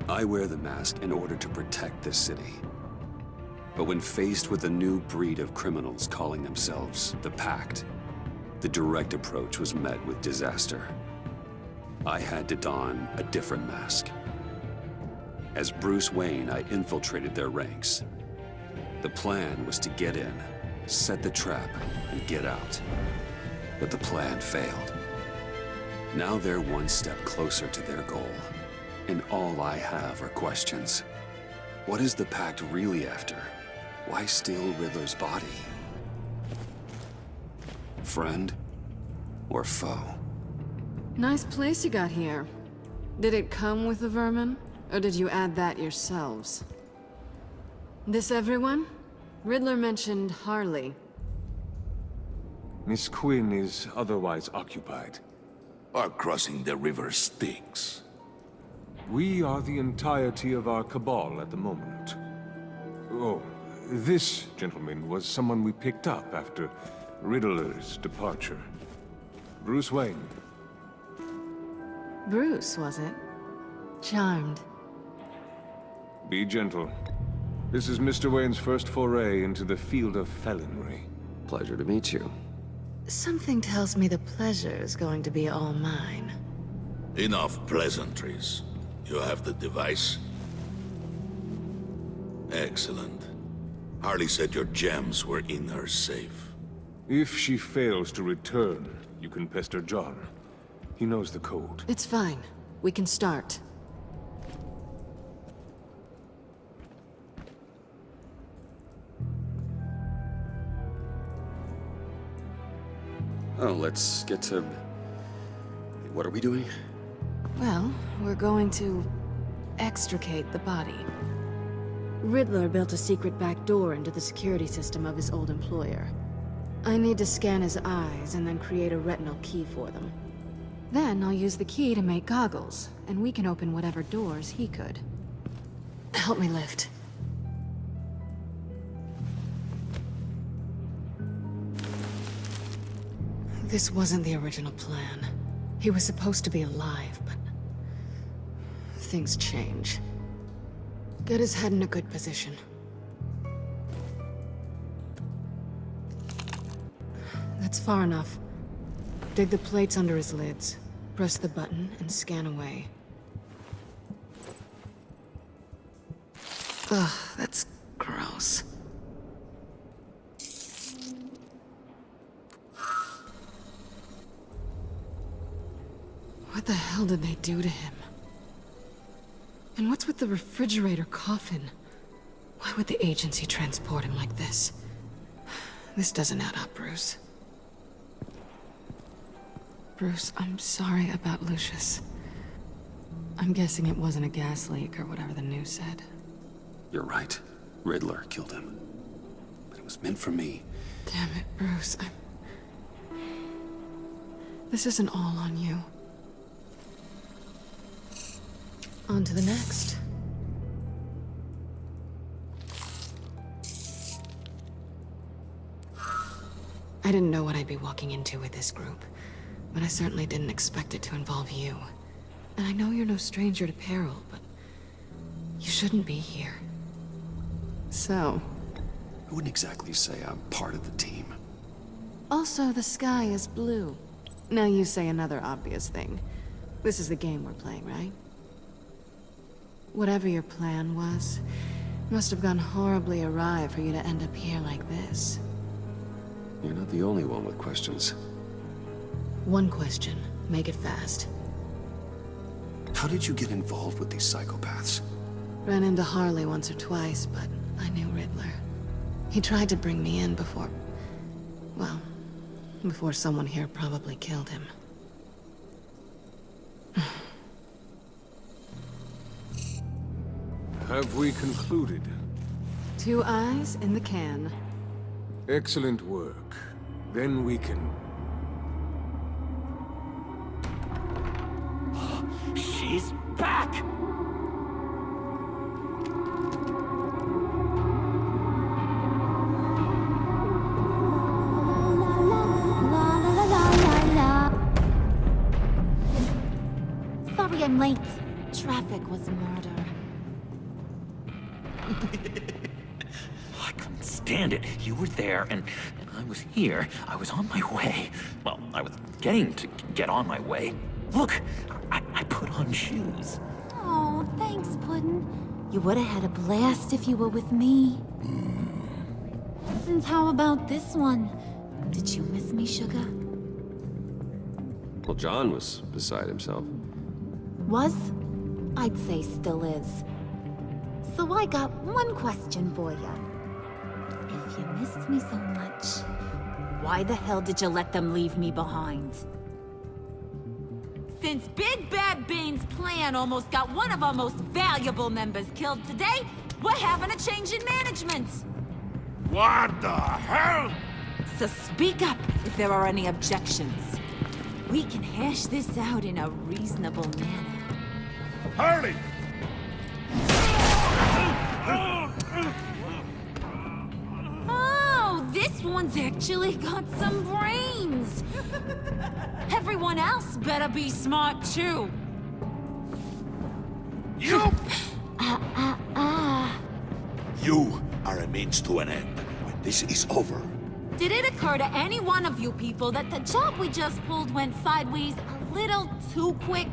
I wear the mask in order to protect this city. But when faced with a new breed of criminals calling themselves the Pact, the direct approach was met with disaster. I had to don a different mask. As Bruce Wayne, I infiltrated their ranks. The plan was to get in, set the trap, and get out. But the plan failed. Now they're one step closer to their goal, and all I have are questions. What is the Pact really after? Why steal Riddler's body? Friend or foe? Nice place you got here. Did it come with the vermin, or did you add that yourselves? This everyone? Riddler mentioned Harley. Miss Quinn is otherwise occupied. Or crossing the river Styx. We are the entirety of our cabal at the moment. Oh, this gentleman was someone we picked up after Riddler's departure. Bruce Wayne. Bruce, was it? Charmed. Be gentle. This is Mr. Wayne's first foray into the field of felonry. Pleasure to meet you. Something tells me the pleasure is going to be all mine. Enough pleasantries. You have the device? Excellent. Harley said your gems were in her safe. If she fails to return, you can pester John. He knows the code. It's fine. We can start. Oh, let's get to... What are we doing? Well, we're going to extricate the body. Riddler built a secret back door into the security system of his old employer. I need to scan his eyes and then create a retinal key for them. Then I'll use the key to make goggles, and we can open whatever doors he could. Help me lift. This wasn't the original plan. He was supposed to be alive, but... things change. Get his head in a good position. That's far enough. Dig the plates under his lids. Press the button and scan away. Ugh, that's gross. What the hell did they do to him? And what's with the refrigerator coffin? Why would the agency transport him like this? This doesn't add up, Bruce. Bruce, I'm sorry about Lucius. I'm guessing it wasn't a gas leak or whatever the news said. You're right. Riddler killed him. But it was meant for me. Damn it, Bruce. This isn't all on you. On to the next. I didn't know what I'd be walking into with this group, but I certainly didn't expect it to involve you. And I know you're no stranger to peril, but you shouldn't be here. So, I wouldn't exactly say I'm part of the team. also the sky is blue. Now you say another obvious thing. This is the game we're playing, right? Whatever your plan was, must have gone horribly awry for you to end up here like this. You're not the only one with questions. One question. Make it fast. How did you get involved with these psychopaths? Ran into Harley once or twice, but I knew Riddler. He tried to bring me in before... well, before someone here probably killed him. Have we concluded? 2 eyes in the can. Excellent work. Then we can... She's back! Sorry I'm late. Traffic was murder. I couldn't stand it. You were there, and I was here. I was on my way. Well, I was getting to get on my way. Look, I put on shoes. Oh, thanks, Puddin'. You would have had a blast if you were with me. And how about this one? Did you miss me, Sugar? Well, John was beside himself. Was? I'd say still is. So I got one question for you. If you missed me so much, why the hell did you let them leave me behind? Since Big Bad Bane's plan almost got one of our most valuable members killed today, we're having a change in management. What the hell? So speak up if there are any objections. We can hash this out in a reasonable manner. Harley! Oh, this one's actually got some brains. Everyone else better be smart too. You! You are a means to an end. When this is over, Did it occur to any one of you people that the job we just pulled went sideways a little too quick?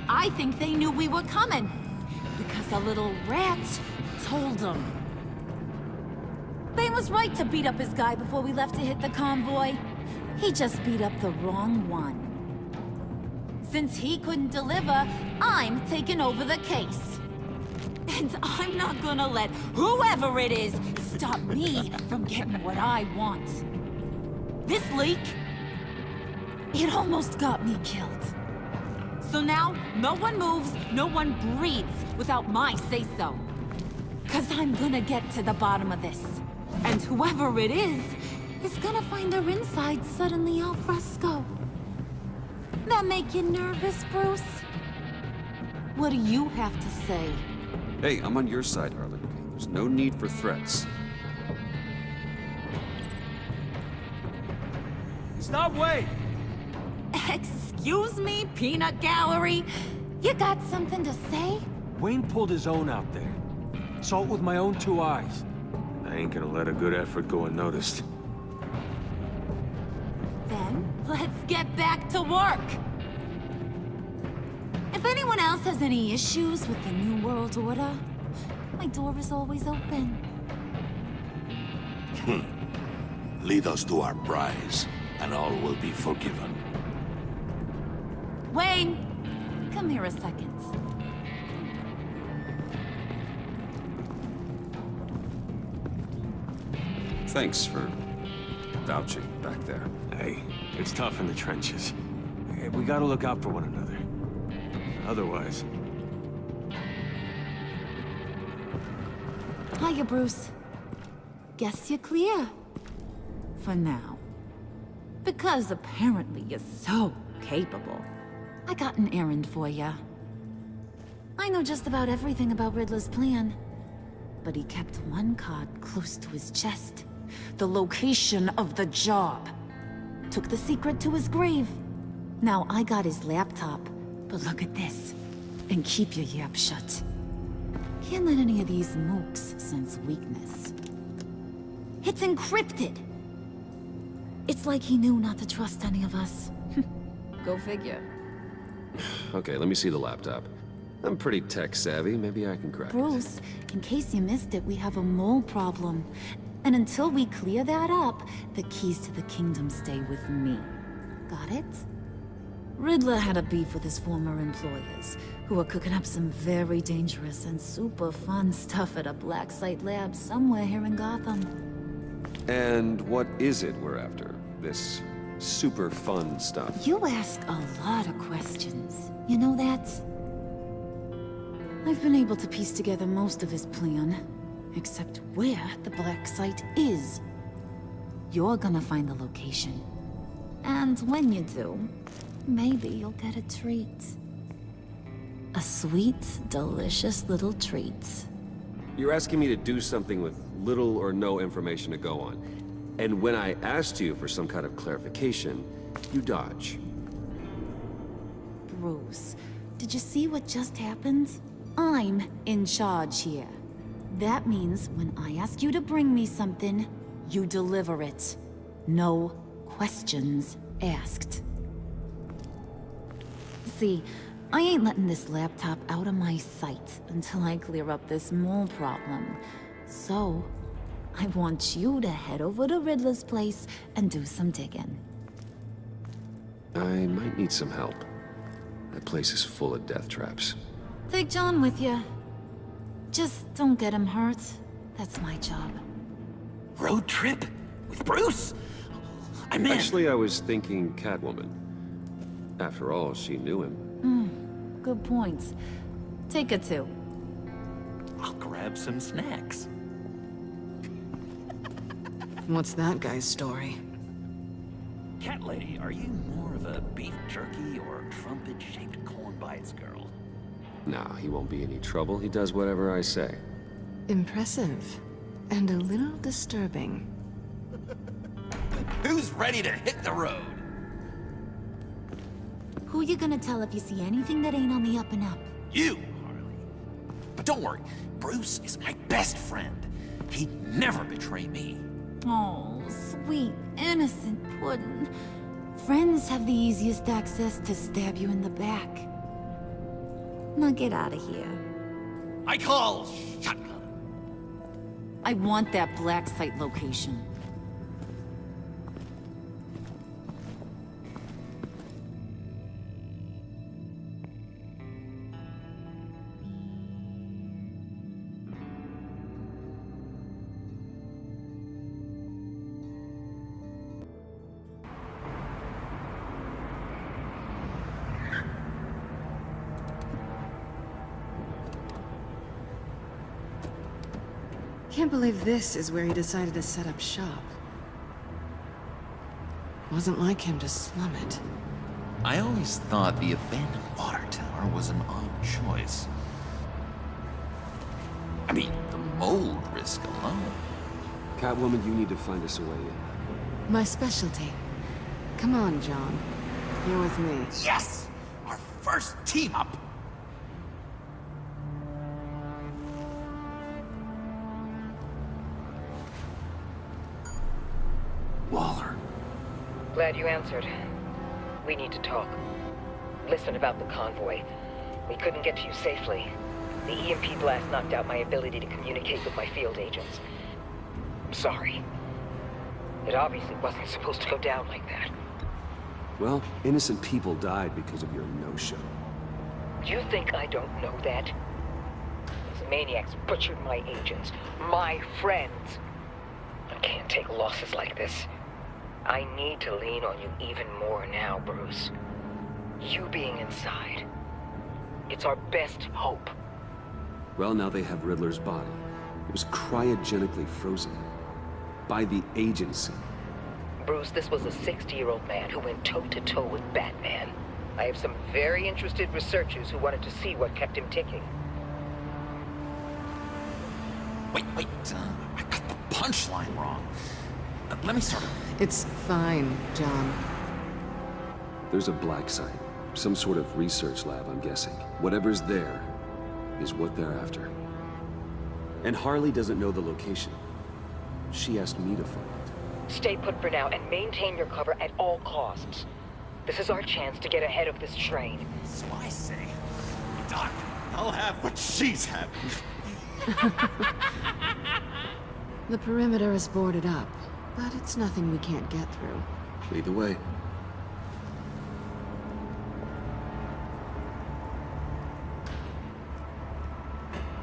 I think they knew we were coming, because a little rat told them. Bane was right to beat up his guy before we left to hit the convoy. He just beat up the wrong one. Since he couldn't deliver, I'm taking over the case. And I'm not gonna let whoever it is stop me from getting what I want. This leak, it almost got me killed. So now, no one moves, no one breathes without my say-so. 'Cause I'm gonna get to the bottom of this. And whoever it is gonna find their insides suddenly al fresco. That make you nervous, Bruce? What do you have to say? Hey, I'm on your side, Harley. There's no need for threats. Stop, wait! Excuse me, peanut gallery? You got something to say? Wayne pulled his own out there. Saw it with my own 2 eyes. I ain't gonna let a good effort go unnoticed. Then, let's get back to work. If anyone else has any issues with the New World Order, my door is always open. lead us to our prize, and all will be forgiven. Wayne, come here a second. Thanks for vouching back there. Hey, it's tough in the trenches. We gotta look out for one another. Otherwise... Hiya, Bruce. Guess you're clear. For now. Because apparently you're so capable. I got an errand for ya. I know just about everything about Riddler's plan. But he kept one card close to his chest. The location of the job. Took the secret to his grave. Now I got his laptop. But look at this. And keep your yap shut. Can't let any of these mooks sense weakness. It's encrypted! It's like he knew not to trust any of us. Go figure. Okay, let me see the laptop. I'm pretty tech savvy. Maybe I can crack it. Bruce, in case you missed it, we have a mole problem. And until we clear that up, the keys to the kingdom stay with me. Got it? Riddler had a beef with his former employers, who were cooking up some very dangerous and super fun stuff at a black site lab somewhere here in Gotham. And what is it we're after? This super fun stuff? You ask a lot of questions. You know that? I've been able to piece together most of his plan, except where the black site is. You're gonna find the location. And when you do, maybe you'll get a treat. A sweet, delicious little treat. You're asking me to do something with little or no information to go on. And when I asked you for some kind of clarification, you dodge. Bruce, did you see what just happened? I'm in charge here. That means when I ask you to bring me something, you deliver it. No questions asked. See, I ain't letting this laptop out of my sight until I clear up this mole problem. So, I want you to head over to Riddler's place and do some digging. I might need some help. That place is full of death traps. Take John with you. Just don't get him hurt. That's my job. Road trip? With Bruce? I'm in. Actually, I was thinking Catwoman. After all, she knew him. Good points. Take it too. I'll grab some snacks. What's that guy's story? Cat lady, are you more of a beef jerky or trumpet-shaped corn bites girl? Nah, he won't be any trouble. He does whatever I say. Impressive. And a little disturbing. Who's ready to hit the road? Who you gonna tell if you see anything that ain't on the up and up? You, Harley. But don't worry, Bruce is my best friend. He'd never betray me. Oh, sweet, innocent puddin'. Friends have the easiest access to stab you in the back. Now get out of here. I call shotgun. I want that black site location. Can't believe this is where he decided to set up shop. Wasn't like him to slum it. I always thought the abandoned water tower was an odd choice. I mean, the mold risk alone. Catwoman, you need to find us a way in. My specialty. Come on, John. You're with me. Yes! Our first team up! Waller. Glad you answered. We need to talk. Listen about the convoy. We couldn't get to you safely. The EMP blast knocked out my ability to communicate with my field agents. I'm sorry. It obviously wasn't supposed to go down like that. Well, innocent people died because of your no-show. You think I don't know that? These maniacs butchered my agents, my friends. I can't take losses like this. I need to lean on you even more now, Bruce. You being inside. It's our best hope. Well, now they have Riddler's body. It was cryogenically frozen. By the agency. Bruce, this was a 60-year-old man who went toe-to-toe with Batman. I have some very interested researchers who wanted to see what kept him ticking. Wait, I got the punchline wrong. Let me start over. It's fine, John. There's a black site. Some sort of research lab, I'm guessing. Whatever's there is what they're after. And Harley doesn't know the location. She asked me to find it. Stay put for now and maintain your cover at all costs. This is our chance to get ahead of this train. So I say, Doc, I'll have what she's having. The perimeter is boarded up, but it's nothing we can't get through. Lead the way.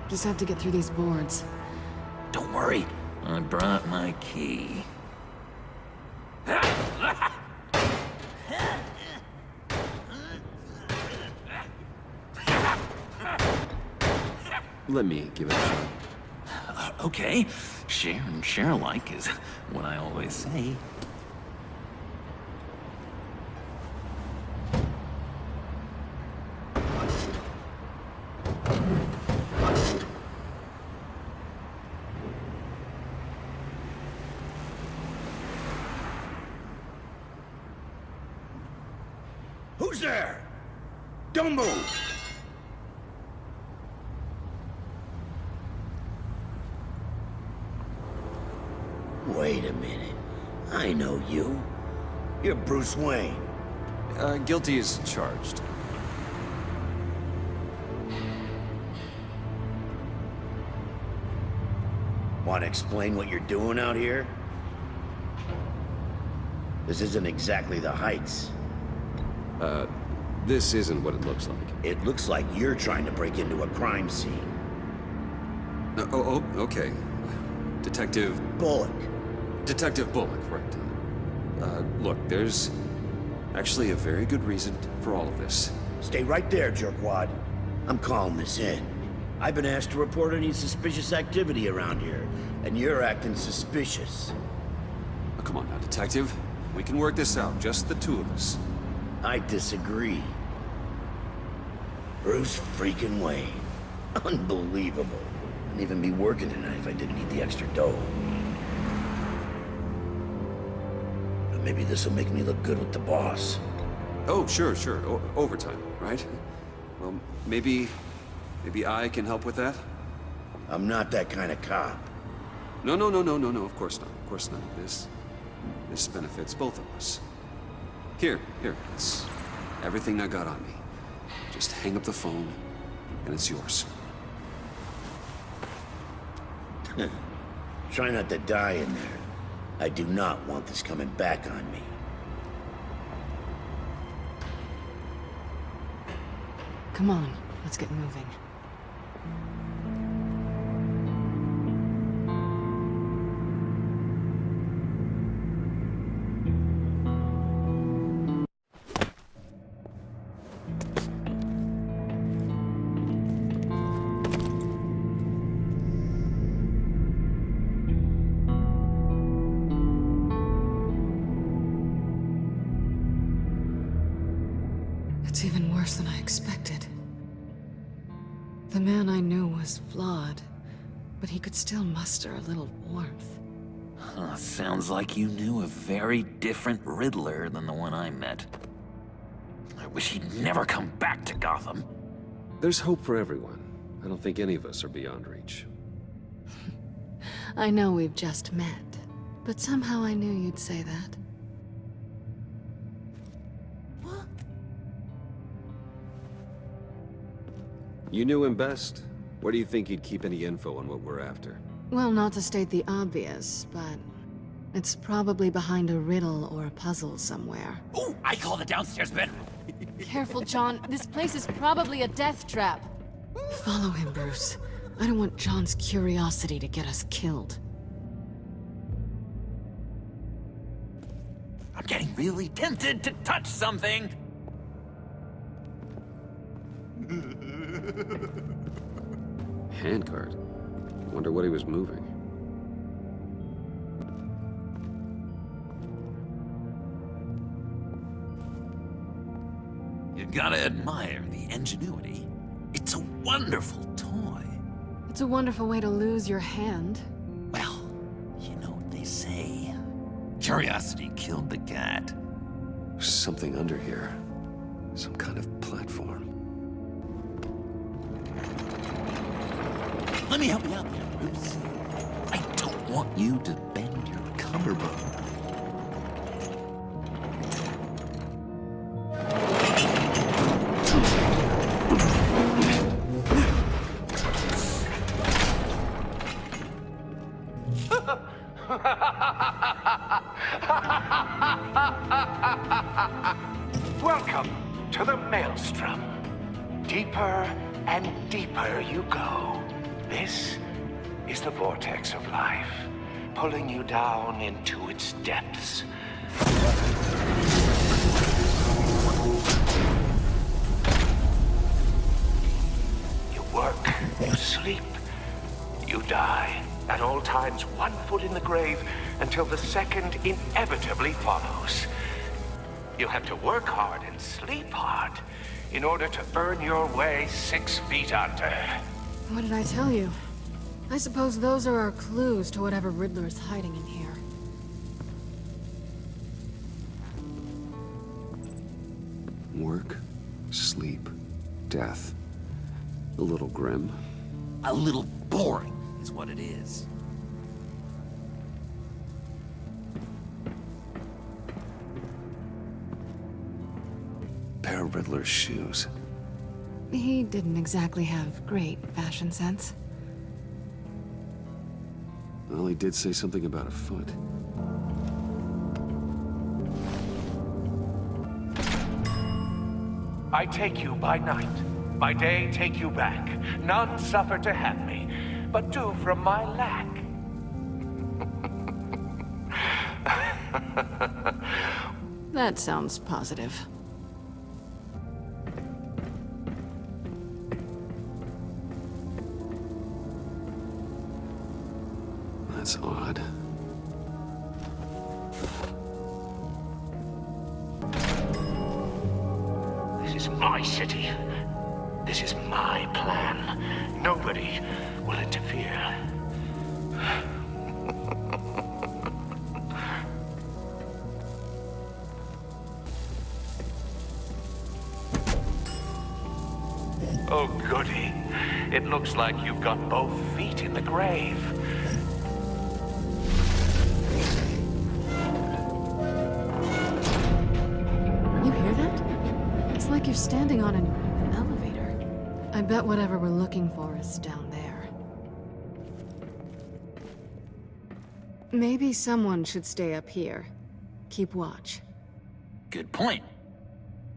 Just have to get through these boards. Don't worry, I brought my key. Let me give it a shot. Okay, share and share alike is what I always say. Who's there? Don't move! Wait a minute. I know you. You're Bruce Wayne. Guilty as charged. Want to explain what you're doing out here? This isn't exactly the Heights. This isn't what it looks like. It looks like you're trying to break into a crime scene. Okay. Detective Bullock. Bullock, right. Look, there's actually a very good reason for all of this. Stay right there, jerkwad. I'm calling this in. I've been asked to report any suspicious activity around here, and you're acting suspicious. Oh, come on now, Detective. We can work this out, just the two of us. I disagree. Bruce freaking Wayne. Unbelievable. I'd even be working tonight if I didn't need the extra dough. But maybe this'll make me look good with the boss. Oh, sure. Overtime, right? Well, maybe I can help with that? I'm not that kind of cop. No, of course not. This benefits both of us. Here, it's everything I got on me. Just hang up the phone, and it's yours. Try not to die in there. I do not want this coming back on me. Come on, let's get moving. It's even worse than I expected. The man I knew was flawed, but he could still muster a little warmth. Sounds like you knew a very different Riddler than the one I met. I wish he'd never come back to Gotham. There's hope for everyone. I don't think any of us are beyond reach. I know we've just met, but somehow I knew you'd say that. You knew him best. Where do you think he'd keep any info on what we're after? Well, not to state the obvious, but it's probably behind a riddle or a puzzle somewhere. Oh, I call the downstairs bedroom. Careful, John. This place is probably a death trap. Follow him, Bruce. I don't want John's curiosity to get us killed. I'm getting really tempted to touch something. Handcart. Wonder what he was moving. You gotta admire the ingenuity. It's a wonderful toy. It's a wonderful way to lose your hand. Well, you know what they say. Curiosity killed the cat. There's something under here. Some kind of platform. Let me help you out there, Bruce. I don't want you to bend your collarbone. Welcome to the Maelstrom. Deeper and deeper you go. This is the vortex of life, pulling you down into its depths. You work, you sleep, you die. At all times, 1 foot in the grave until the second inevitably follows. You have to work hard and sleep hard in order to earn your way 6 feet under. What did I tell you? I suppose those are our clues to whatever Riddler is hiding in here. Work, sleep, death. A little grim. A little boring is what it is. pair of Riddler's shoes. He didn't exactly have great fashion sense. Well, he did say something about a foot. I take you by night. By day take you back. None suffer to have me, but do from my lack. That sounds positive. That's odd. This is my city. This is my plan. Nobody will interfere. Oh, goody. It looks like you've got both feet in the grave. You hear that? It's like you're standing on an elevator. I bet whatever we're looking for is down there. Maybe someone should stay up here. Keep watch. Good point.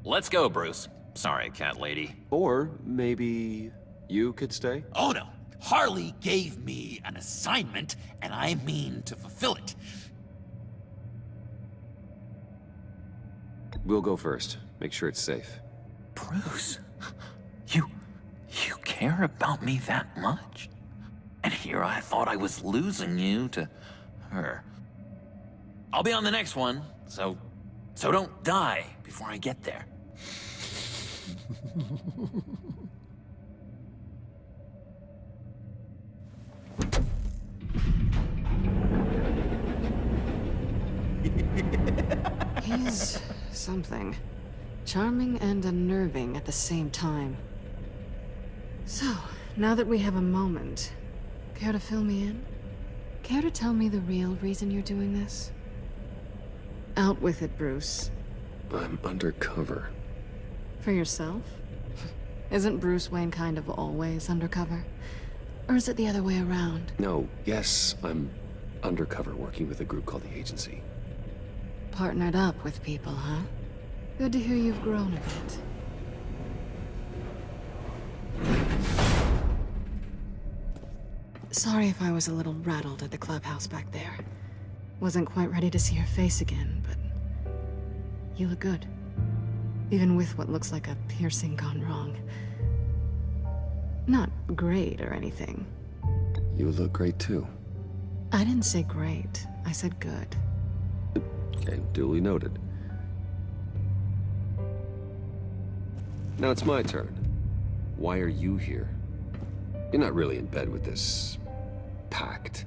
Let's go, Bruce. Sorry, cat lady. Or maybe you could stay? Oh no! Harley gave me an assignment, and I mean to fulfill it. We'll go first. Make sure it's safe. Bruce, you care about me that much? And here I thought I was losing you to her. I'll be on the next one, so don't die before I get there. He's something. Charming and unnerving at the same time. So, now that we have a moment, care to fill me in? Care to tell me the real reason you're doing this? Out with it, Bruce. I'm undercover. For yourself? Isn't Bruce Wayne kind of always undercover? Or is it the other way around? No, yes, I'm undercover working with a group called the Agency. Partnered up with people, huh? Good to hear you've grown a bit. Sorry if I was a little rattled at the clubhouse back there. Wasn't quite ready to see your face again, but you look good. Even with what looks like a piercing gone wrong. Not great or anything. You look great too. I didn't say great. I said good. Okay, duly noted. Now it's my turn. Why are you here? You're not really in bed with this pact.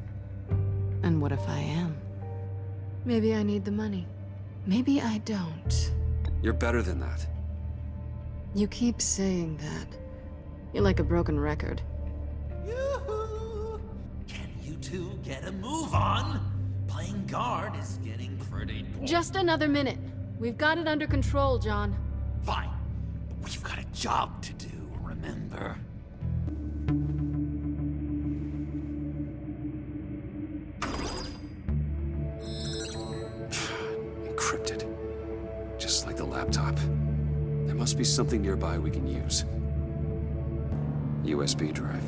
And what if I am? Maybe I need the money. Maybe I don't. You're better than that. You keep saying that. You're like a broken record. Yoo-hoo! Can you two get a move on? Playing guard is getting pretty boring. Just another minute. We've got it under control, John. Fine. But we've got a job to do, remember? Encrypted. Just like the laptop. There must be something nearby we can use. USB drive.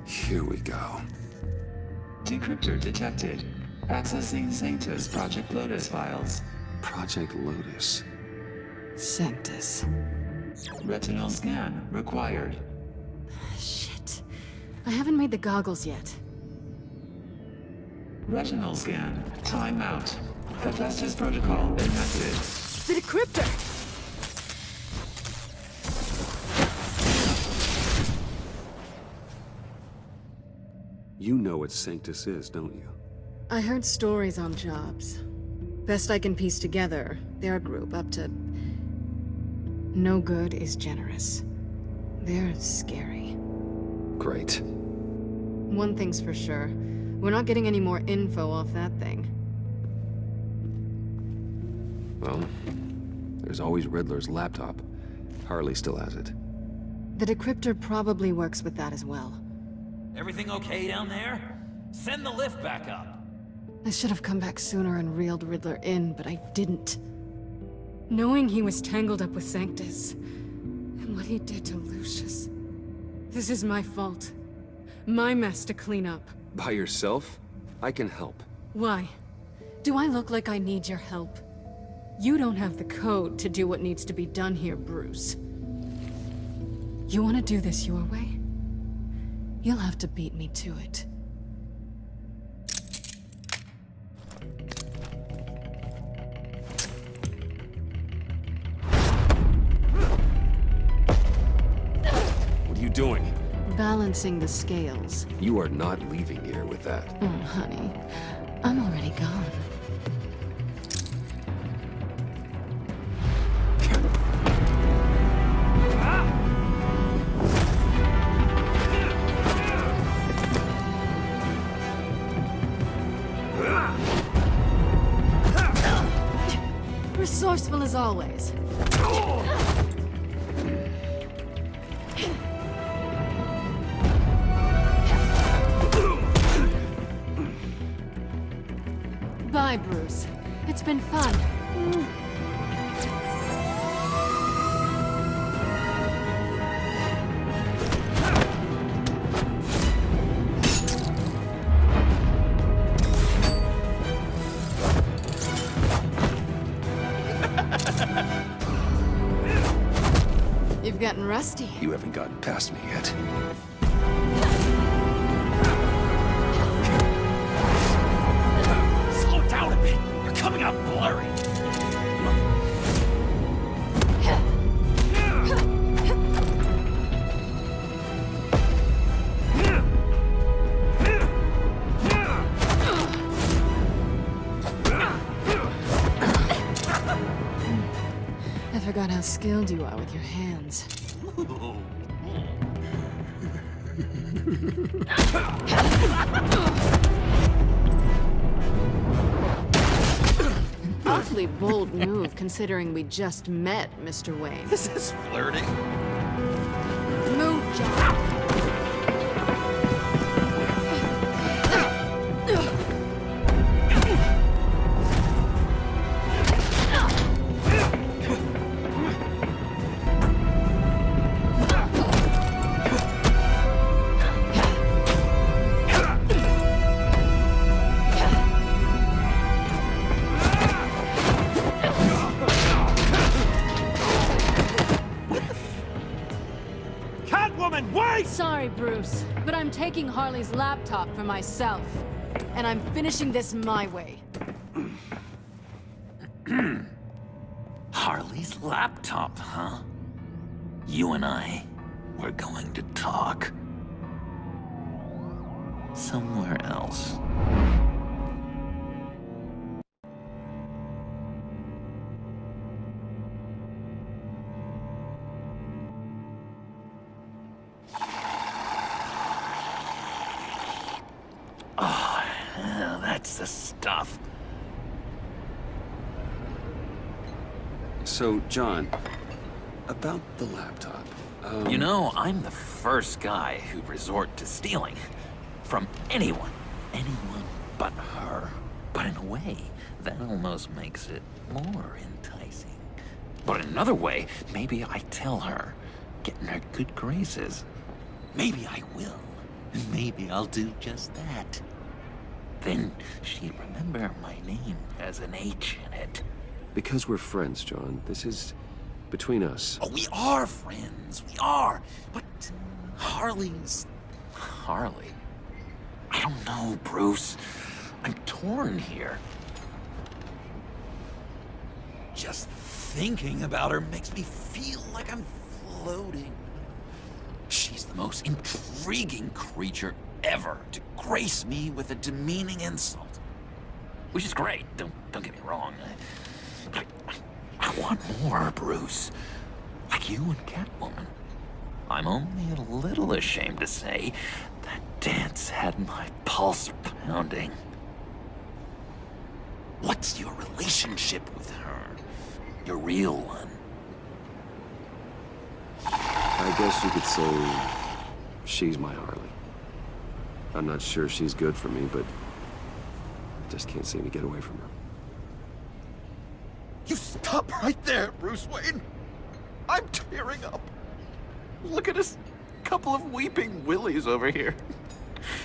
Here we go. Decryptor detected. Accessing Sanctus Project Lotus files. Project Lotus. Sanctus. Retinal scan required. Shit. I haven't made the goggles yet. Retinal scan. Timeout. Hephaestus protocol enacted. The decryptor! You know what Sanctus is, don't you? I heard stories on jobs. Best I can piece together, their group up to... No good is generous. They're scary. Great. One thing's for sure. We're not getting any more info off that thing. Well, there's always Riddler's laptop. Harley still has it. The decryptor probably works with that as well. Everything okay down there? Send the lift back up. I should have come back sooner and reeled Riddler in, but I didn't. Knowing he was tangled up with Sanctus, and what he did to Lucius. This is my fault. My mess to clean up. By yourself? I can help. Why? Do I look like I need your help? You don't have the code to do what needs to be done here, Bruce. You want to do this your way? You'll have to beat me to it. What are you doing? Balancing the scales. You are not leaving here with that. Oh, honey. I'm already gone. Resourceful as always. Bye, Bruce. It's been fun. You've gotten rusty. You haven't gotten past me yet. Slow down a bit. You're coming out blurry. I forgot how skilled you are with your hands. Awfully bold move, considering we just met, Mr. Wayne. This is flirting. Move, John. Sorry, Bruce, but I'm taking Harley's laptop for myself. And I'm finishing this my way. Harley's laptop, huh? You and I, we're going to talk. Somewhere else. Oh, yeah, that's the stuff. So, John, about the laptop. You know, I'm the first guy who'd resort to stealing. From anyone. Anyone but her. But in a way, that almost makes it more enticing. But in another way, maybe I tell her, get in her good graces. Maybe I will. And maybe I'll do just that. Then she'd remember my name has an H in it. Because we're friends, John. This is between us. Oh, we are friends. We are. But Harley's... Harley? I don't know, Bruce. I'm torn here. Just thinking about her makes me feel like I'm floating. She's the most intriguing creature ever to grace me with a demeaning insult. Which is great, don't get me wrong. I want more, Bruce. Like you and Catwoman. I'm only a little ashamed to say That dance had my pulse pounding. What's your relationship with her? Your real one? I guess you could say she's my Harley. I'm not sure she's good for me, but I just can't seem to get away from her. You stop right there, Bruce Wayne! I'm tearing up. Look at us, couple of weeping willies over here.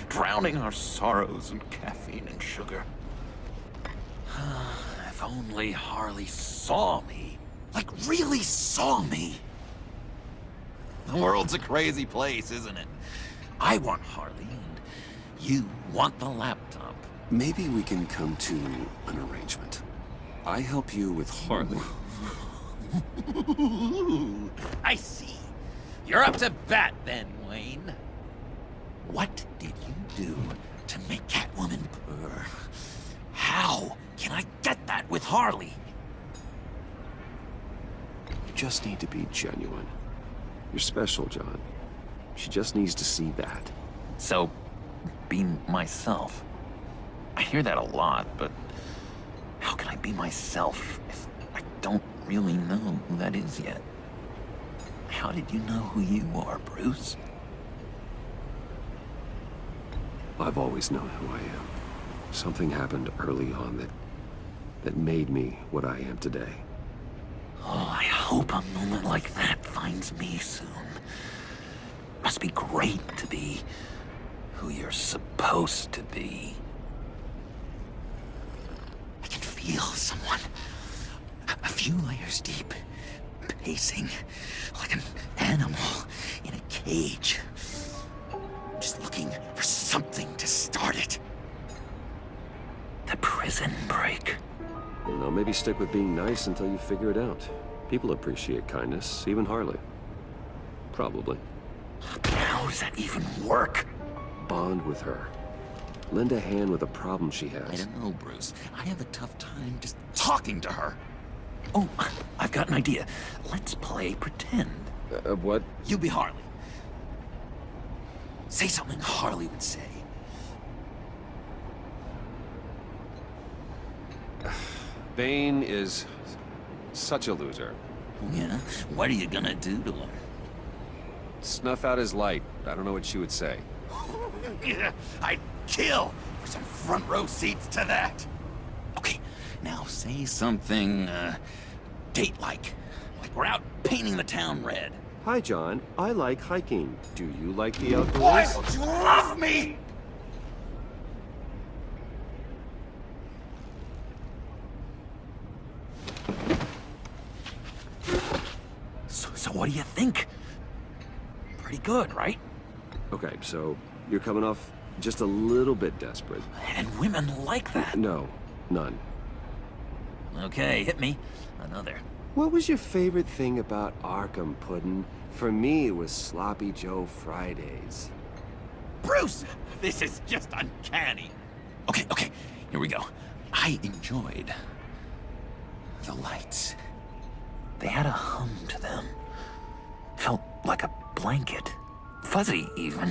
Drowning our sorrows in caffeine and sugar. If only Harley saw me. Like, really saw me. The world's a crazy place, isn't it? I want Harley, and you want the laptop. Maybe we can come to an arrangement. I help you with Harley. I see. You're up to bat then, Wayne. What did you do to make Catwoman purr? How can I get that with Harley? You just need to be genuine. You're special, John. She just needs to see that. So, be myself. I hear that a lot, but how can I be myself if I don't really know who that is yet? How did you know who you are, Bruce? I've always known who I am. Something happened early on that made me what I am today. Oh, I hope a moment like that finds me soon. Must be great to be who you're supposed to be. I can feel someone a few layers deep, pacing like an animal in a cage. Just looking for something to start it. The prison break. No, maybe stick with being nice until you figure it out. People appreciate kindness, even Harley. Probably. How does that even work? Bond with her. Lend a hand with a problem she has. I don't know, Bruce. I have a tough time just talking to her. Oh, I've got an idea. Let's play pretend. What? You be Harley. Say something Harley would say. Bane is such a loser. Yeah? What are you gonna do to him? Snuff out his light. I don't know what she would say. Yeah, I'd kill for some front row seats to that. Okay, now say something, date-like. Like we're out painting the town red. Hi, John. I like hiking. Do you like the outdoors? Why don't you love me? So what do you think? Pretty good, right? Okay, so you're coming off just a little bit desperate. And women like that. No, none. Okay, hit me. Another. What was your favorite thing about Arkham, Puddin'? For me, it was Sloppy Joe Fridays. Bruce! This is just uncanny. Okay, here we go. I enjoyed the lights. They had a hum to them. Felt like a blanket. Fuzzy, even.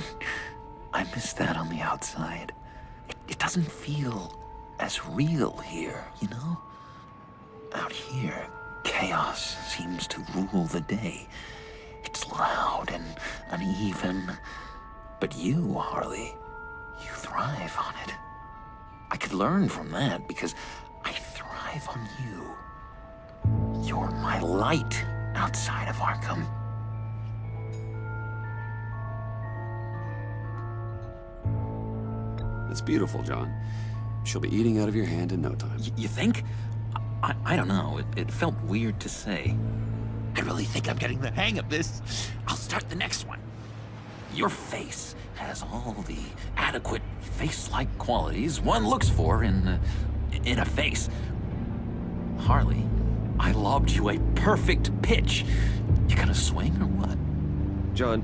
I miss that on the outside. It doesn't feel as real here, you know? Out here, chaos seems to rule the day. It's loud and uneven. But you, Harley, you thrive on it. I could learn from that because I thrive on you. You're my light outside of Arkham. It's beautiful, John. She'll be eating out of your hand in no time. You think? I don't know. It felt weird to say. I really think I'm getting the hang of this. I'll start the next one. Your face has all the adequate face-like qualities one looks for in a face. Harley, I lobbed you a perfect pitch. You gonna swing or what? John,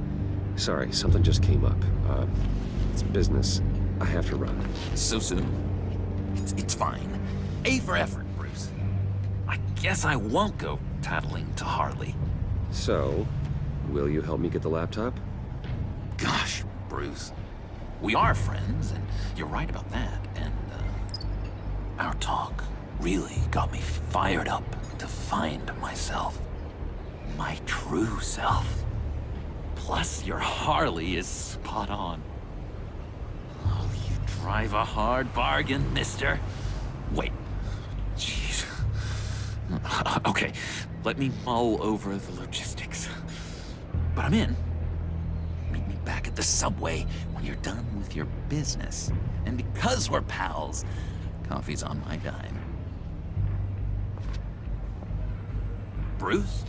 sorry, something just came up. It's business. I have to run. So soon? It's fine. A for effort, Bruce. I guess I won't go tattling to Harley. So, will you help me get the laptop? Gosh, Bruce. We are friends, and you're right about that. And, our talk really got me fired up to find myself. My true self. Plus, your Harley is spot on. Oh, you drive a hard bargain, mister. Wait. Jeez. Okay, let me mull over the logistics. But I'm in. Meet me back at the subway when you're done with your business. And because we're pals, coffee's on my dime. Bruce?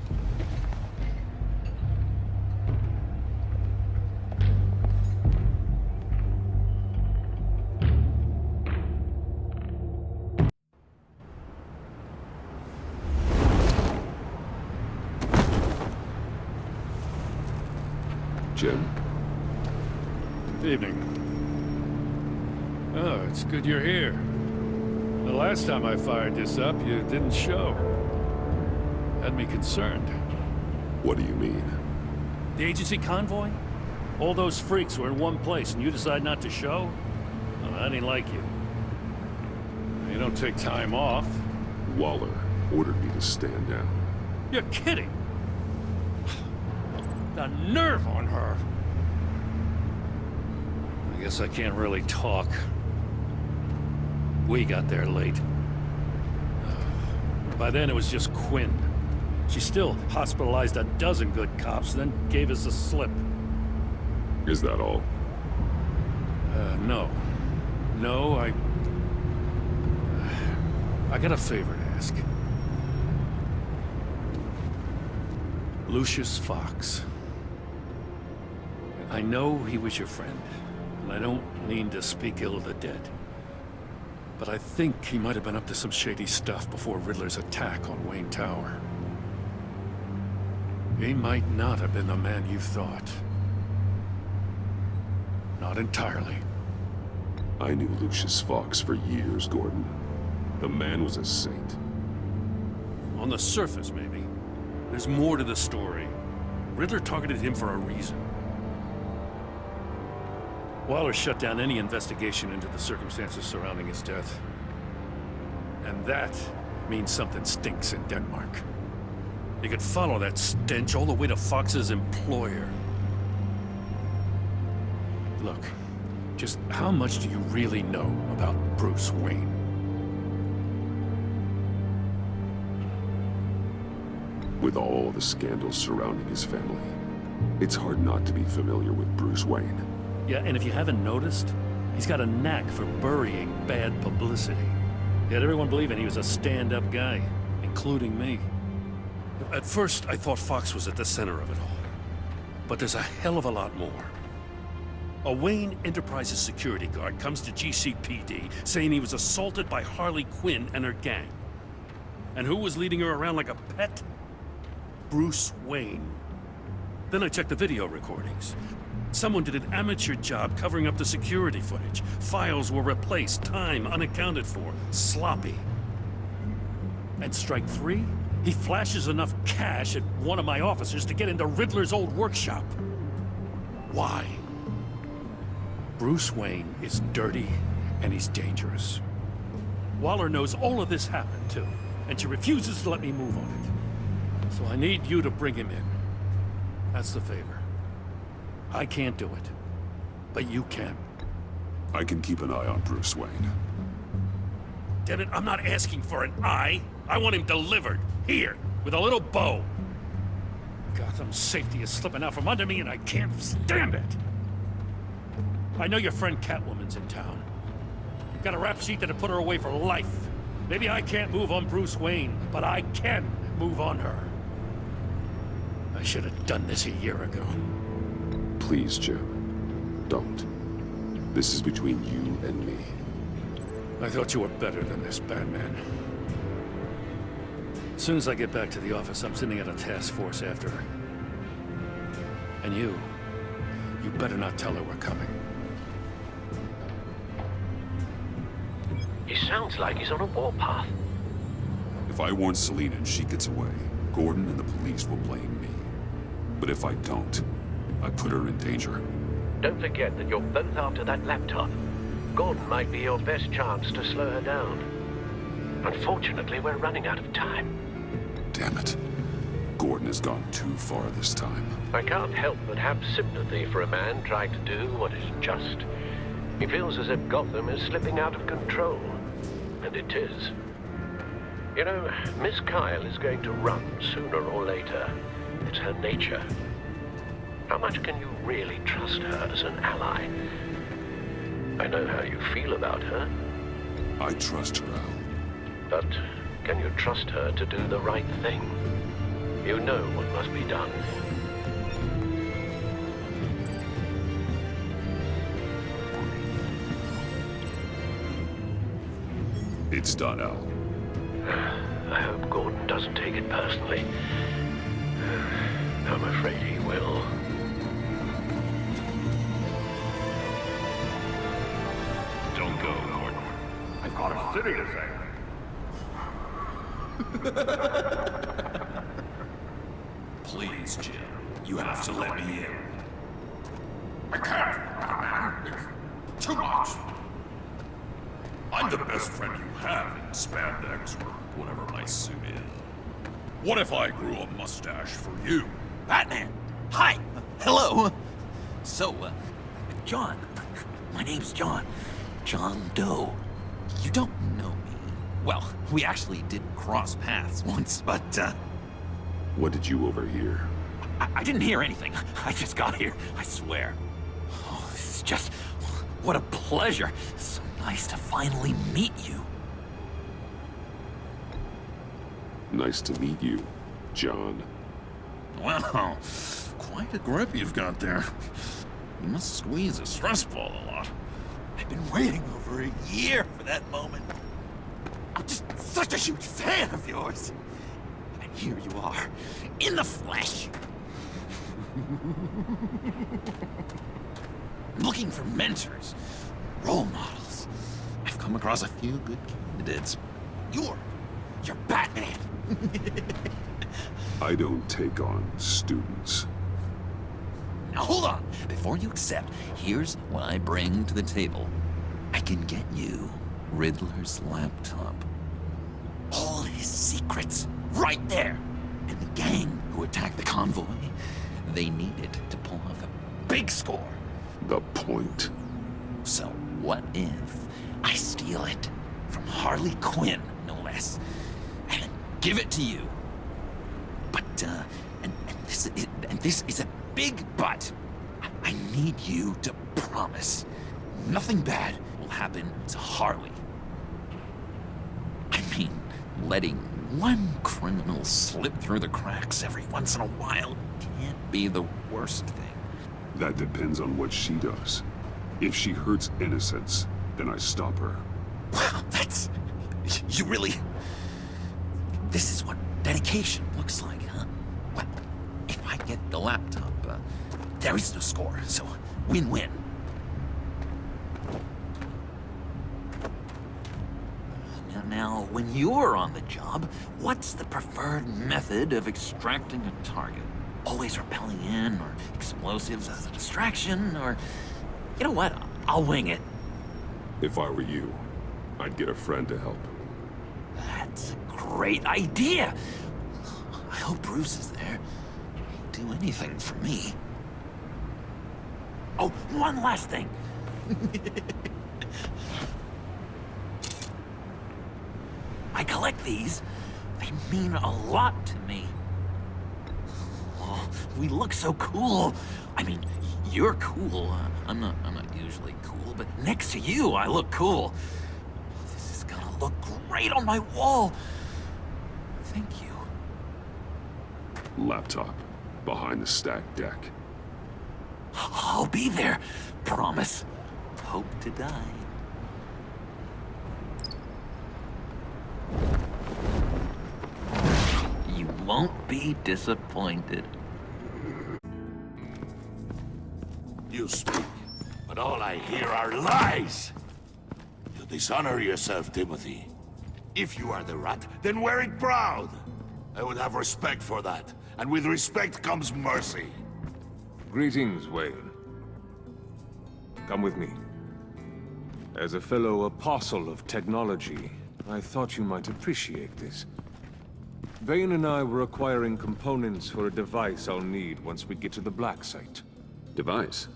Jim? Evening. Oh, it's good you're here. The last time I fired this up, you didn't show. Had me concerned. What do you mean? The agency convoy? All those freaks were in one place, and you decide not to show? Well, I didn't like you. You don't take time off. Waller ordered me to stand down. You're kidding! The nerve on her! I guess I can't really talk. We got there late. By then it was just Quinn. She still hospitalized a dozen good cops, then gave us the slip. Is that all? No. No, I got a favor to ask. Lucius Fox. I know he was your friend, and I don't mean to speak ill of the dead. But I think he might have been up to some shady stuff before Riddler's attack on Wayne Tower. He might not have been the man you thought. Not entirely. I knew Lucius Fox for years, Gordon. The man was a saint. On the surface, maybe. There's more to the story. Riddler targeted him for a reason. Waller shut down any investigation into the circumstances surrounding his death. And that means something stinks in Denmark. You could follow that stench all the way to Fox's employer. Look, just how much do you really know about Bruce Wayne? With all the scandals surrounding his family, it's hard not to be familiar with Bruce Wayne. Yeah, and if you haven't noticed, he's got a knack for burying bad publicity. He had everyone believing he was a stand-up guy, including me. At first, I thought Fox was at the center of it all. But there's a hell of a lot more. A Wayne Enterprises security guard comes to GCPD saying he was assaulted by Harley Quinn and her gang. And who was leading her around like a pet? Bruce Wayne. Then I checked the video recordings. Someone did an amateur job covering up the security footage. Files were replaced, time unaccounted for, sloppy. And strike three? He flashes enough cash at one of my officers to get into Riddler's old workshop. Why? Bruce Wayne is dirty and he's dangerous. Waller knows all of this happened too, and she refuses to let me move on it. So I need you to bring him in. That's the favor. I can't do it, but you can. I can keep an eye on Bruce Wayne. Damn it, I'm not asking for an eye. I want him delivered, here, with a little bow. Gotham's safety is slipping out from under me and I can't stand it. I know your friend Catwoman's in town. Got a rap sheet that'll put her away for life. Maybe I can't move on Bruce Wayne, but I can move on her. I should have done this a year ago. Please, Jim. Don't. This is between you and me. I thought you were better than this, Batman. As soon as I get back to the office, I'm sending out a task force after her. And you better not tell her we're coming. He sounds like he's on a warpath. If I warn Selina and she gets away, Gordon and the police will blame me. But if I don't, I put her in danger. Don't forget that you're both after that laptop. Gordon might be your best chance to slow her down. Unfortunately, we're running out of time. Damn it. Gordon has gone too far this time. I can't help but have sympathy for a man trying to do what is just. He feels as if Gotham is slipping out of control. And it is. You know, Miss Kyle is going to run sooner or later. It's her nature. How much can you really trust her as an ally? I know how you feel about her. I trust her, Al. But can you trust her to do the right thing? You know what must be done. It's done, Al. I hope Gordon doesn't take it personally. I'm afraid he will. Don't go, Gordon. I've got a city to save. Please, Jim. You have to let me in. I can't, man. It's too much. I'm the best friend you have in spandex or whatever my suit is. What if I grew a mustache for you? Batman! Hi! Hello! So, John. My name's John. John Doe. You don't know me. Well, we actually did cross paths once, but, What did you overhear? I didn't hear anything. I just got here, I swear. Oh, this is just... What a pleasure. So nice to finally meet you. Nice to meet you, John. Wow, quite a grip you've got there. You must squeeze a stress ball a lot. I've been waiting over a year for that moment. I'm just such a huge fan of yours. And here you are, in the flesh. Looking for mentors, role models. I've come across a few good candidates. You're Batman. I don't take on students. Now hold on. Before you accept, here's what I bring to the table. I can get you Riddler's laptop. All his secrets, right there. And the gang who attacked the convoy, they need it to pull off a big score. The point. So what if I steal it from Harley Quinn, no less, and then give it to you? But, and this is a big but. I need you to promise nothing bad will happen to Harley. I mean, letting one criminal slip through the cracks every once in a while can't be the worst thing. That depends on what she does. If she hurts innocents, then I stop her. Wow, that's... You really... This is what dedication looks like, huh? Well, if I get the laptop, there is no score, so win-win. Now, when you're on the job, what's the preferred method of extracting a target? Always rappelling in, or explosives as a distraction, or... You know what? I'll wing it. If I were you, I'd get a friend to help. That's a great idea! I hope Bruce is there. He'd do anything for me. Oh, one last thing. I collect these. They mean a lot to me. Oh, we look so cool. I mean, you're cool. I'm not usually cool, but next to you, I look cool. This is gonna look great on my wall. Thank you. Laptop. Behind the stacked deck. I'll be there. Promise. Hope to die. You won't be disappointed. You speak, but all I hear are lies. You dishonor yourself, Timothy. If you are the rat, then wear it proud. I would have respect for that, and with respect comes mercy. Greetings, Wayne. Come with me. As a fellow apostle of technology, I thought you might appreciate this. Vane and I were acquiring components for a device I'll need once we get to the Black Site. Device?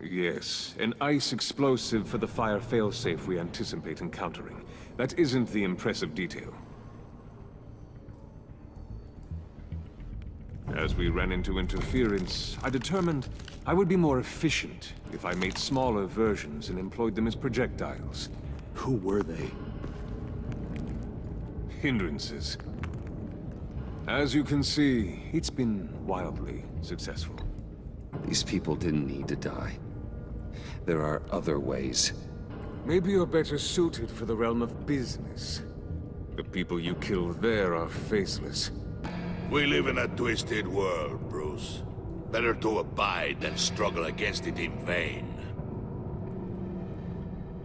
Yes, an ice explosive for the fire failsafe we anticipate encountering. That isn't the impressive detail. As we ran into interference, I determined I would be more efficient if I made smaller versions and employed them as projectiles. Who were they? Hindrances. As you can see, it's been wildly successful. These people didn't need to die. There are other ways. Maybe you're better suited for the realm of business. The people you kill there are faceless. We live in a twisted world, Bruce. Better to abide than struggle against it in vain.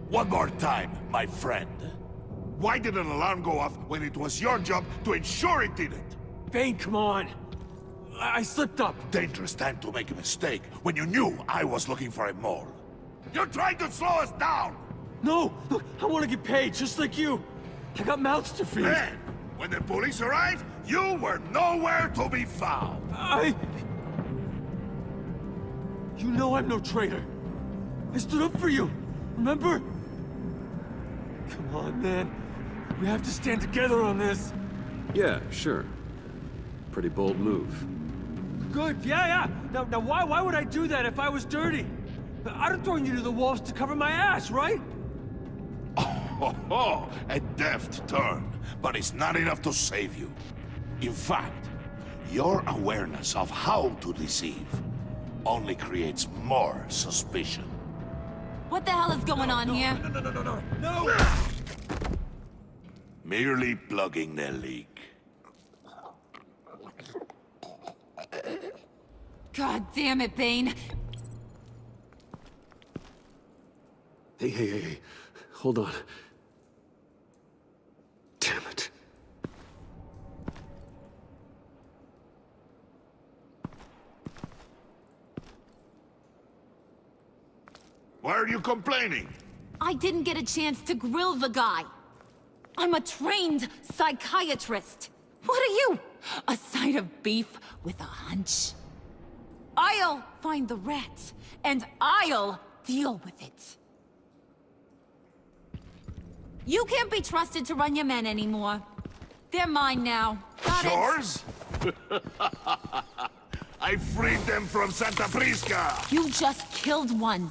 One more time, my friend. Why did an alarm go off when it was your job to ensure it didn't? Vane, come on! I slipped up! Dangerous time to make a mistake when you knew I was looking for a mole. You're trying to slow us down! No! Look, I want to get paid, just like you! I got mouths to feed! Then, when the police arrived, you were nowhere to be found! You know I'm no traitor! I stood up for you, remember? Come on, man. We have to stand together on this! Yeah, sure. Pretty bold move. Good, yeah. Now why would I do that if I was dirty? I'd have thrown you to the wolves to cover my ass, right? Oh, a deft turn, but it's not enough to save you. In fact, your awareness of how to deceive only creates more suspicion. What the hell is going on here? No! Merely plugging the leak. God damn it, Bane. Hey. Hold on. Damn it. Why are you complaining? I didn't get a chance to grill the guy. I'm a trained psychiatrist. What are you? A side of beef with a hunch? I'll find the rat, and I'll deal with it. You can't be trusted to run your men anymore. They're mine now. Got it? Yours? I freed them from Santa Prisca! You just killed one.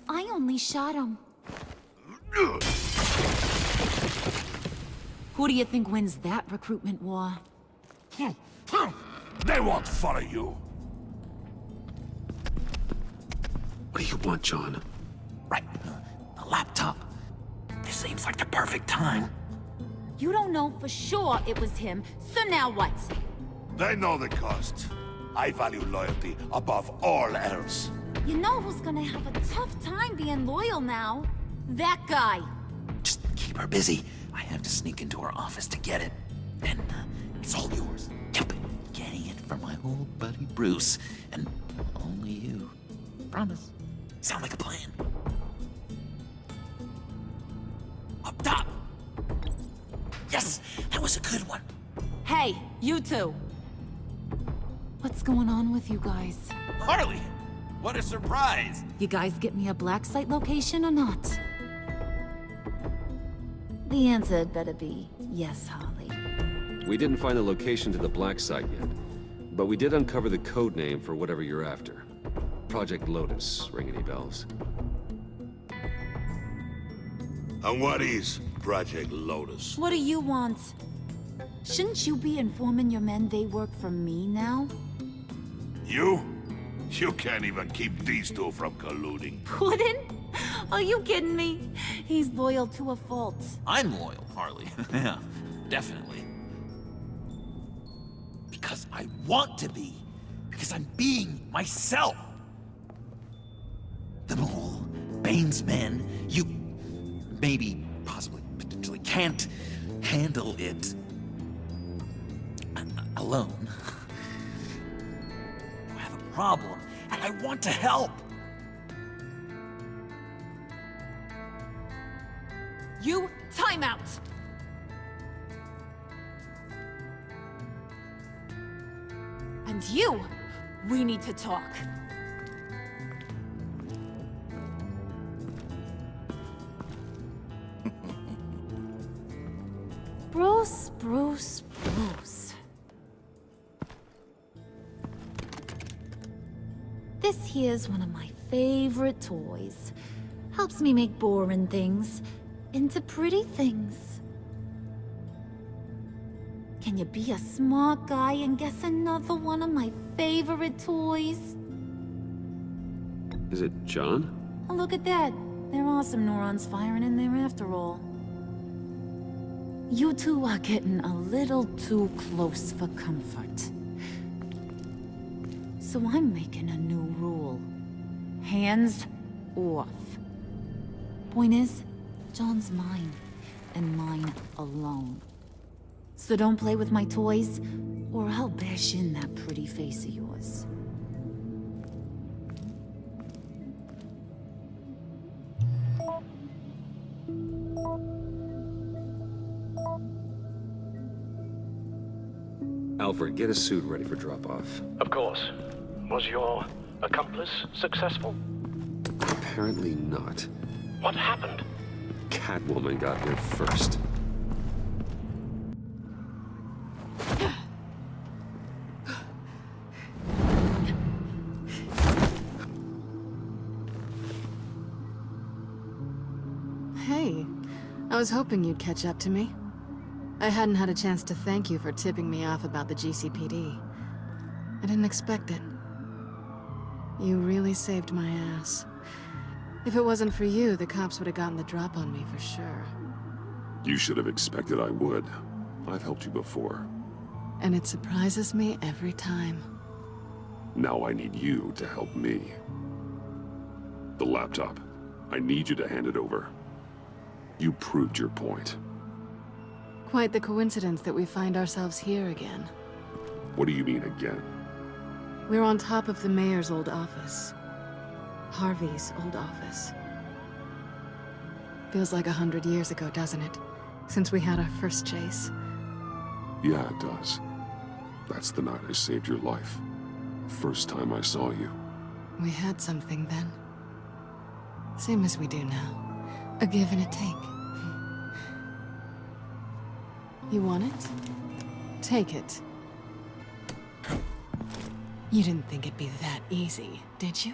I only shot him. Who do you think wins that recruitment war? They won't follow you. What do you want, John? Right. The laptop. This seems like the perfect time. You don't know for sure it was him, so now what? They know the cost. I value loyalty above all else. You know who's gonna have a tough time being loyal now? That guy. Just keep her busy. I have to sneak into her office to get it. And it's all yours. Yep. Getting it from my old buddy Bruce. And only you. Promise. Sound like a plan. Up top! Yes! That was a good one. Hey, you two. What's going on with you guys? Harley! What a surprise! You guys get me a black site location or not? The answer had better be yes, Harley. We didn't find the location to the Black Site yet, but we did uncover the code name for whatever you're after. Project Lotus. Ring any bells? And what is Project Lotus? What do you want? Shouldn't you be informing your men they work for me now? You? You can't even keep these two from colluding. Puddin'? Are you kidding me? He's loyal to a fault. I'm loyal, Harley. Yeah, definitely. Because I want to be. Because I'm being myself. The Mole, Bane's men, you maybe, possibly, potentially can't handle it alone. I have a problem, and I want to help. You, time out! And you, we need to talk. Bruce, Bruce, Bruce. This here's one of my favorite toys. Helps me make boring things into pretty things. Can you be a smart guy and guess another one of my favorite toys? Is it John? Oh, look at that. There are some neurons firing in there after all. You two are getting a little too close for comfort. So I'm making a new rule. Hands off. Point is, John's mine, and mine alone. So don't play with my toys, or I'll bash in that pretty face of yours. Alfred, get a suit ready for drop-off. Of course. Was your accomplice successful? Apparently not. What happened? Catwoman got here first. Hey, I was hoping you'd catch up to me. I hadn't had a chance to thank you for tipping me off about the GCPD. I didn't expect it. You really saved my ass. If it wasn't for you, the cops would have gotten the drop on me for sure. You should have expected I would. I've helped you before. And it surprises me every time. Now I need you to help me. The laptop. I need you to hand it over. You proved your point. Quite the coincidence that we find ourselves here again. What do you mean again? We're on top of the mayor's old office. Harvey's old office. Feels like 100 years ago, doesn't it? Since we had our first chase. Yeah, it does. That's the night I saved your life. First time I saw you. We had something then. Same as we do now. A give and a take. You want it? Take it. You didn't think it'd be that easy, did you?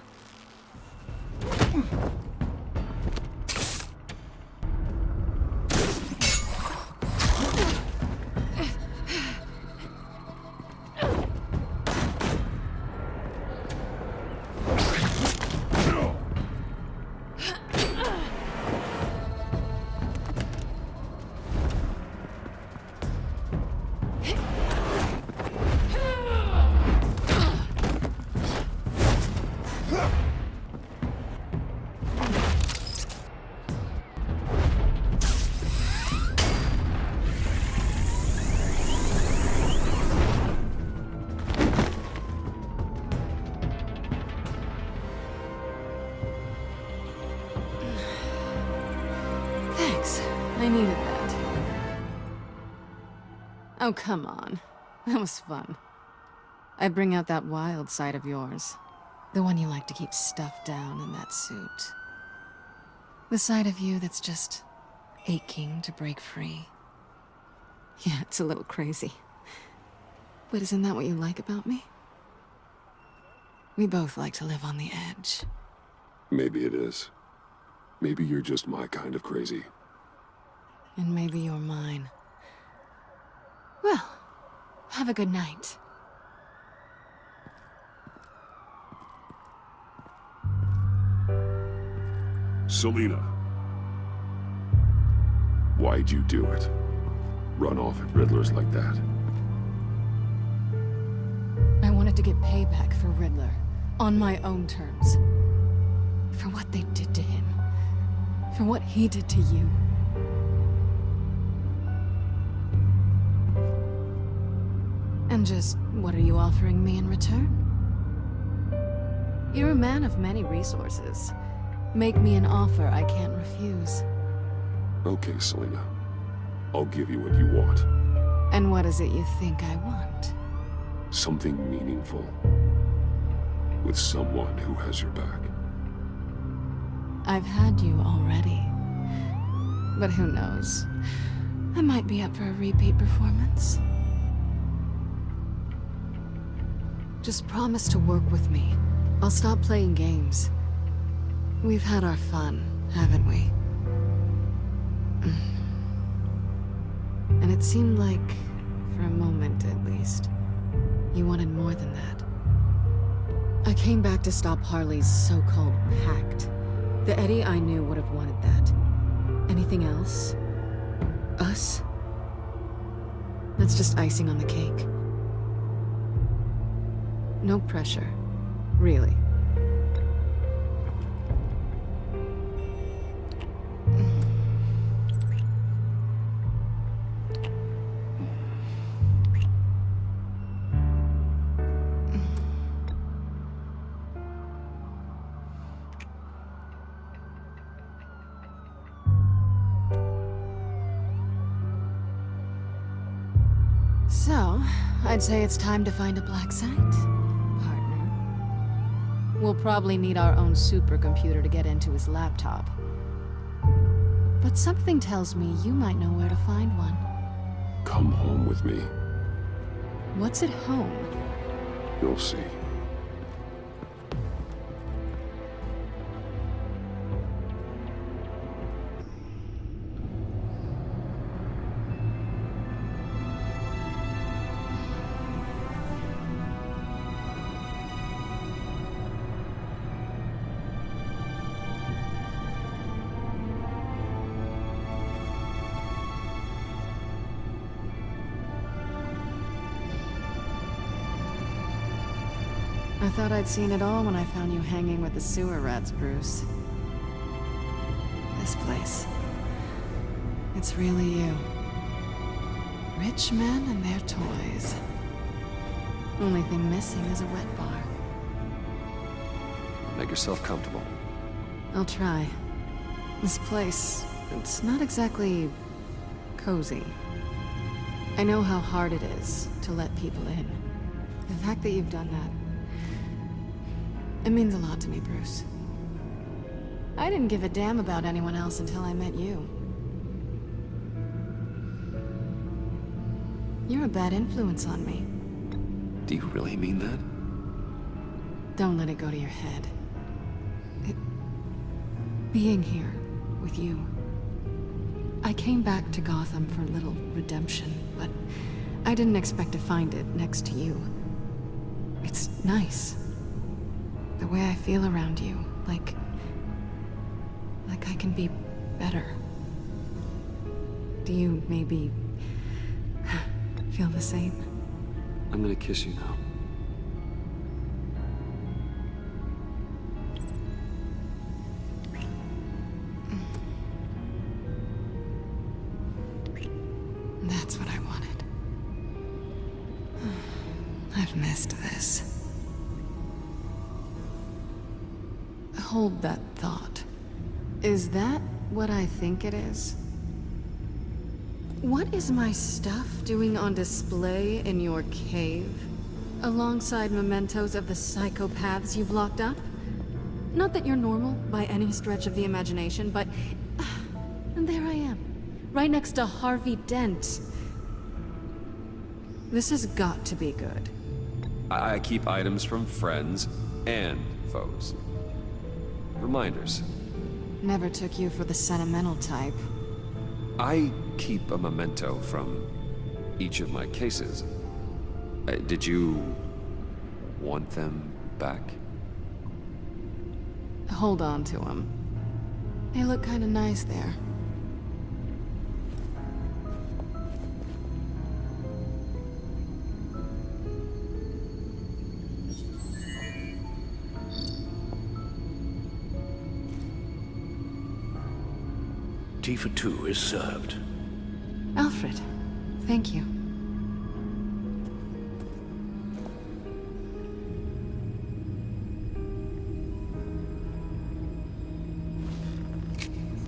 I needed that. Oh, come on. That was fun. I bring out that wild side of yours. The one you like to keep stuffed down in that suit. The side of you that's just aching to break free. Yeah, it's a little crazy. But isn't that what you like about me? We both like to live on the edge. Maybe it is. Maybe you're just my kind of crazy. And maybe you're mine. Well, have a good night. Selina. Why'd you do it? Run off at Riddlers like that? I wanted to get payback for Riddler. On my own terms. For what they did to him. For what he did to you. And just, what are you offering me in return? You're a man of many resources. Make me an offer I can't refuse. Okay, Selena. I'll give you what you want. And what is it you think I want? Something meaningful. With someone who has your back. I've had you already. But who knows? I might be up for a repeat performance. Just promise to work with me. I'll stop playing games. We've had our fun, haven't we? And it seemed like, for a moment at least, you wanted more than that. I came back to stop Harley's so-called pact. The Eddie I knew would have wanted that. Anything else? Us? That's just icing on the cake. No pressure. Really. So, I'd say it's time to find a black site, partner. We'll probably need our own supercomputer to get into his laptop. But something tells me you might know where to find one. Come home with me. What's at home? You'll see. I thought I'd seen it all when I found you hanging with the sewer rats, Bruce. This place. It's really you. Rich men and their toys. Only thing missing is a wet bar. Make yourself comfortable. I'll try. This place, it's not exactly cozy. I know how hard it is to let people in. The fact that you've done that, it means a lot to me, Bruce. I didn't give a damn about anyone else until I met you. You're a bad influence on me. Do you really mean that? Don't let it go to your head. Being here with you. I came back to Gotham for a little redemption, but I didn't expect to find it next to you. It's nice. The way I feel around you, like I can be better. Do you maybe feel the same? I'm gonna kiss you now. That's what I wanted. I've missed this. Hold that thought. Is that what I think it is? What is my stuff doing on display in your cave? Alongside mementos of the psychopaths you've locked up? Not that you're normal by any stretch of the imagination, but... and there I am. Right next to Harvey Dent. This has got to be good. I keep items from friends and foes. Reminders. Never took you for the sentimental type. I keep a memento from each of my cases. Did you want them back? Hold on to them. They look kinda nice there. Tea for two is served. Alfred, thank you.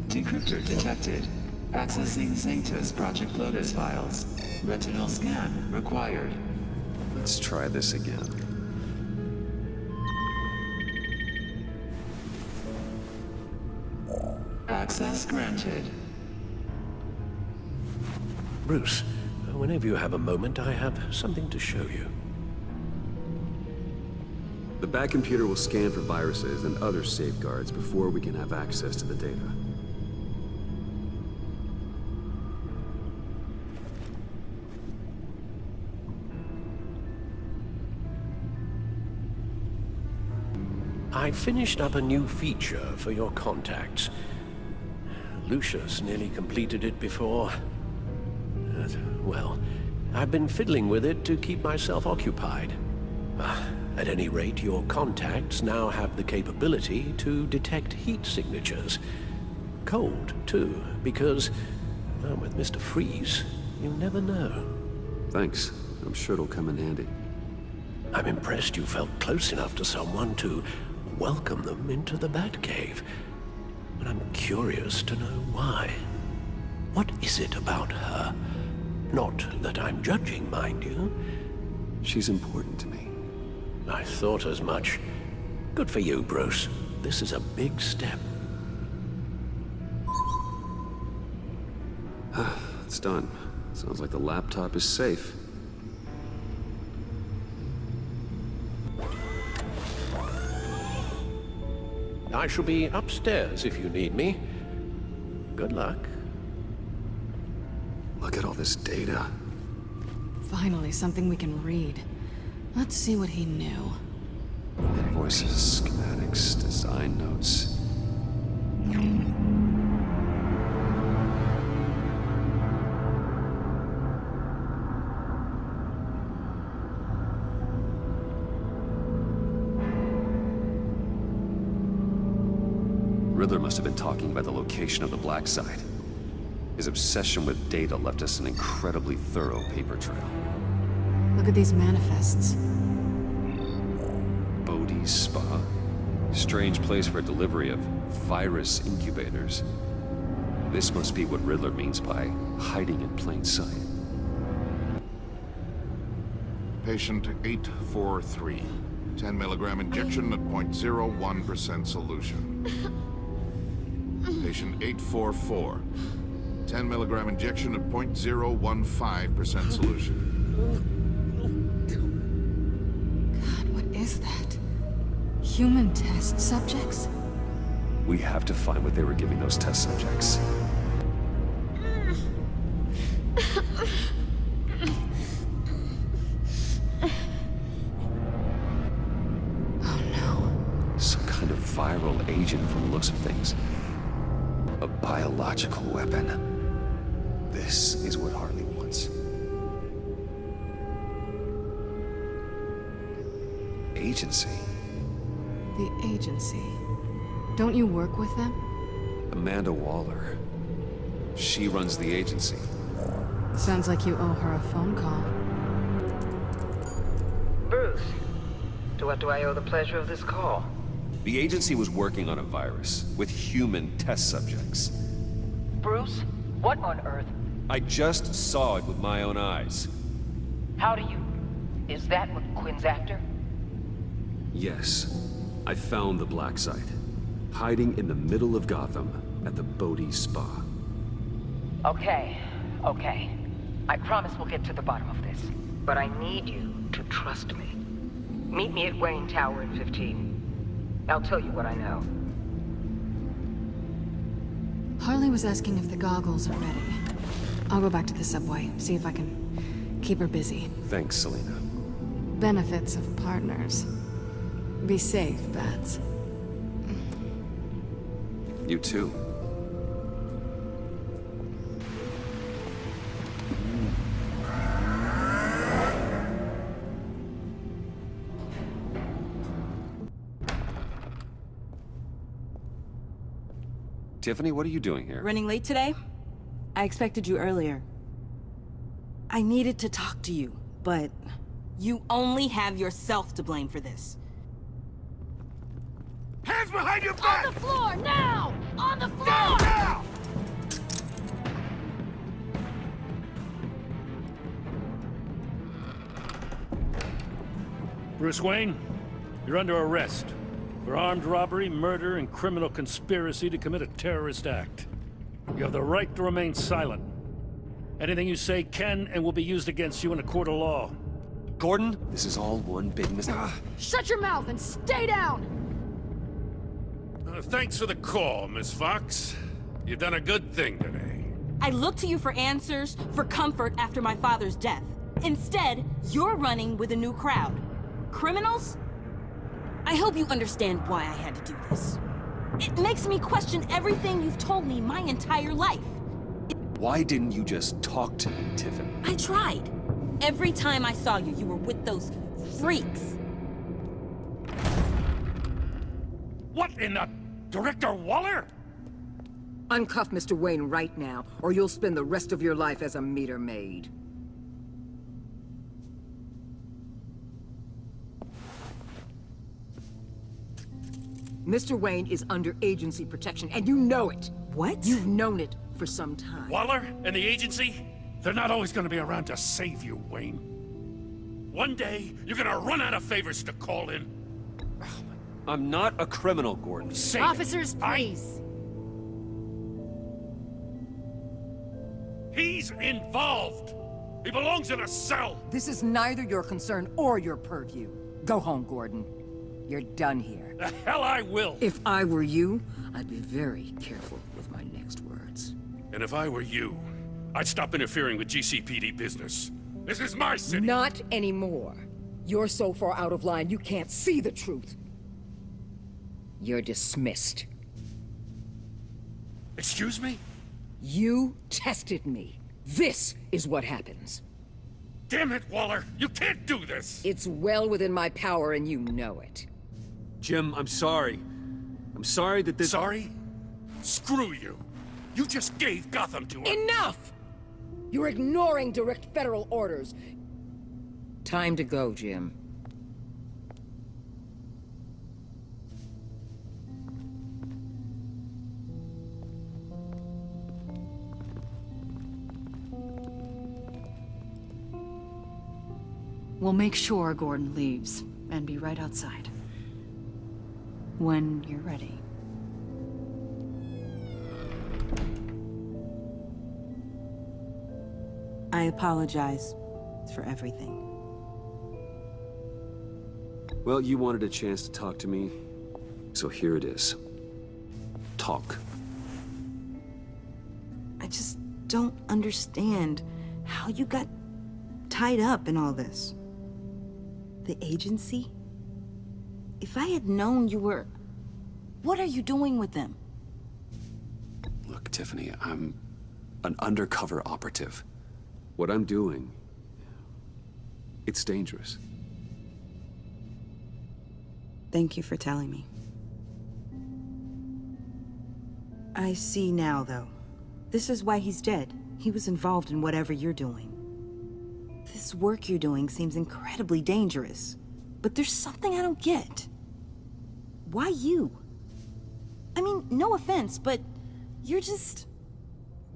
Decryptor detected. Accessing Sanctus Project Lotus files. Retinal scan required. Let's try this again. Access granted. Bruce, whenever you have a moment, I have something to show you. The back computer will scan for viruses and other safeguards before we can have access to the data. I finished up a new feature for your contacts. Lucius nearly completed it before. Well, I've been fiddling with it to keep myself occupied. At any rate, your contacts now have the capability to detect heat signatures. Cold, too, because, well, with Mr. Freeze, you never know. Thanks. I'm sure it'll come in handy. I'm impressed you felt close enough to someone to welcome them into the Batcave. But I'm curious to know why. What is it about her? Not that I'm judging, mind you. She's important to me. I thought as much. Good for you, Bruce. This is a big step. It's done. Sounds like the laptop is safe. I shall be upstairs if you need me. Good luck. Look at all this data. Finally, something we can read. Let's see what he knew. Invoices, schematics, design notes. Riddler must have been talking about the location of the Black Site. His obsession with data left us an incredibly thorough paper trail. Look at these manifests. Bodhi's Spa? Strange place for delivery of virus incubators. This must be what Riddler means by hiding in plain sight. Patient 843. 10 milligram injection at 0.01% solution. Patient 844. 10 milligram injection at 0.015% solution. God, what is that? Human test subjects? We have to find what they were giving those test subjects. Oh no. Some kind of viral agent from the looks of things. A biological weapon. This is what Harley wants. Agency. The agency. Don't you work with them? Amanda Waller. She runs the agency. Sounds like you owe her a phone call. Bruce, to what do I owe the pleasure of this call? The agency was working on a virus with human test subjects. Bruce, what on earth? I just saw it with my own eyes. How do you... Is that what Quinn's after? Yes. I found the Black Site. Hiding in the middle of Gotham at the Bodhi Spa. Okay. I promise we'll get to the bottom of this. But I need you to trust me. Meet me at Wayne Tower in 15. I'll tell you what I know. Harley was asking if the goggles are ready. I'll go back to the subway, see if I can keep her busy. Thanks, Selena. Benefits of partners. Be safe, Bats. You too. Tiffany, what are you doing here? Running late today? I expected you earlier. I needed to talk to you, but you only have yourself to blame for this. Hands behind your back! On the floor, now! On the floor! Down, now! Bruce Wayne, you're under arrest for armed robbery, murder, and criminal conspiracy to commit a terrorist act. You have the right to remain silent. Anything you say can and will be used against you in a court of law. Gordon? This is all one big mistake. Shut your mouth and stay down! Thanks for the call, Miss Fox. You've done a good thing today. I look to you for answers, for comfort after my father's death. Instead, you're running with a new crowd. Criminals? I hope you understand why I had to do this. It makes me question everything you've told me my entire life. Why didn't you just talk to me, Tiffany? I tried. Every time I saw you, you were with those freaks. What in the... Director Waller? Uncuff Mr. Wayne right now, or you'll spend the rest of your life as a meter maid. Mr. Wayne is under agency protection, and you know it. What? You've known it for some time. Waller and the agency? They're not always gonna be around to save you, Wayne. One day, you're gonna run out of favors to call in. I'm not a criminal, Gordon. Say Officers, please. He's involved. He belongs in a cell. This is neither your concern or your purview. Go home, Gordon. You're done here. The hell I will. If I were you, I'd be very careful with my next words. And if I were you, I'd stop interfering with GCPD business. This is my city. Not anymore. You're so far out of line, you can't see the truth. You're dismissed. Excuse me? You tested me. This is what happens. Damn it, Waller! You can't do this! It's well within my power and you know it. Jim, I'm sorry. I'm sorry that this... Sorry? Screw you! You just gave Gotham to him! Enough! You're ignoring direct federal orders. Time to go, Jim. We'll make sure Gordon leaves, and be right outside. When you're ready. I apologize for everything. Well, you wanted a chance to talk to me, so here it is. Talk. I just don't understand how you got tied up in all this. The agency? If I had known you were... What are you doing with them? Look, Tiffany, I'm an undercover operative. What I'm doing, it's dangerous. Thank you for telling me. I see now, though. This is why he's dead. He was involved in whatever you're doing. This work you're doing seems incredibly dangerous. But there's something I don't get. Why you? I mean, no offense, but you're just...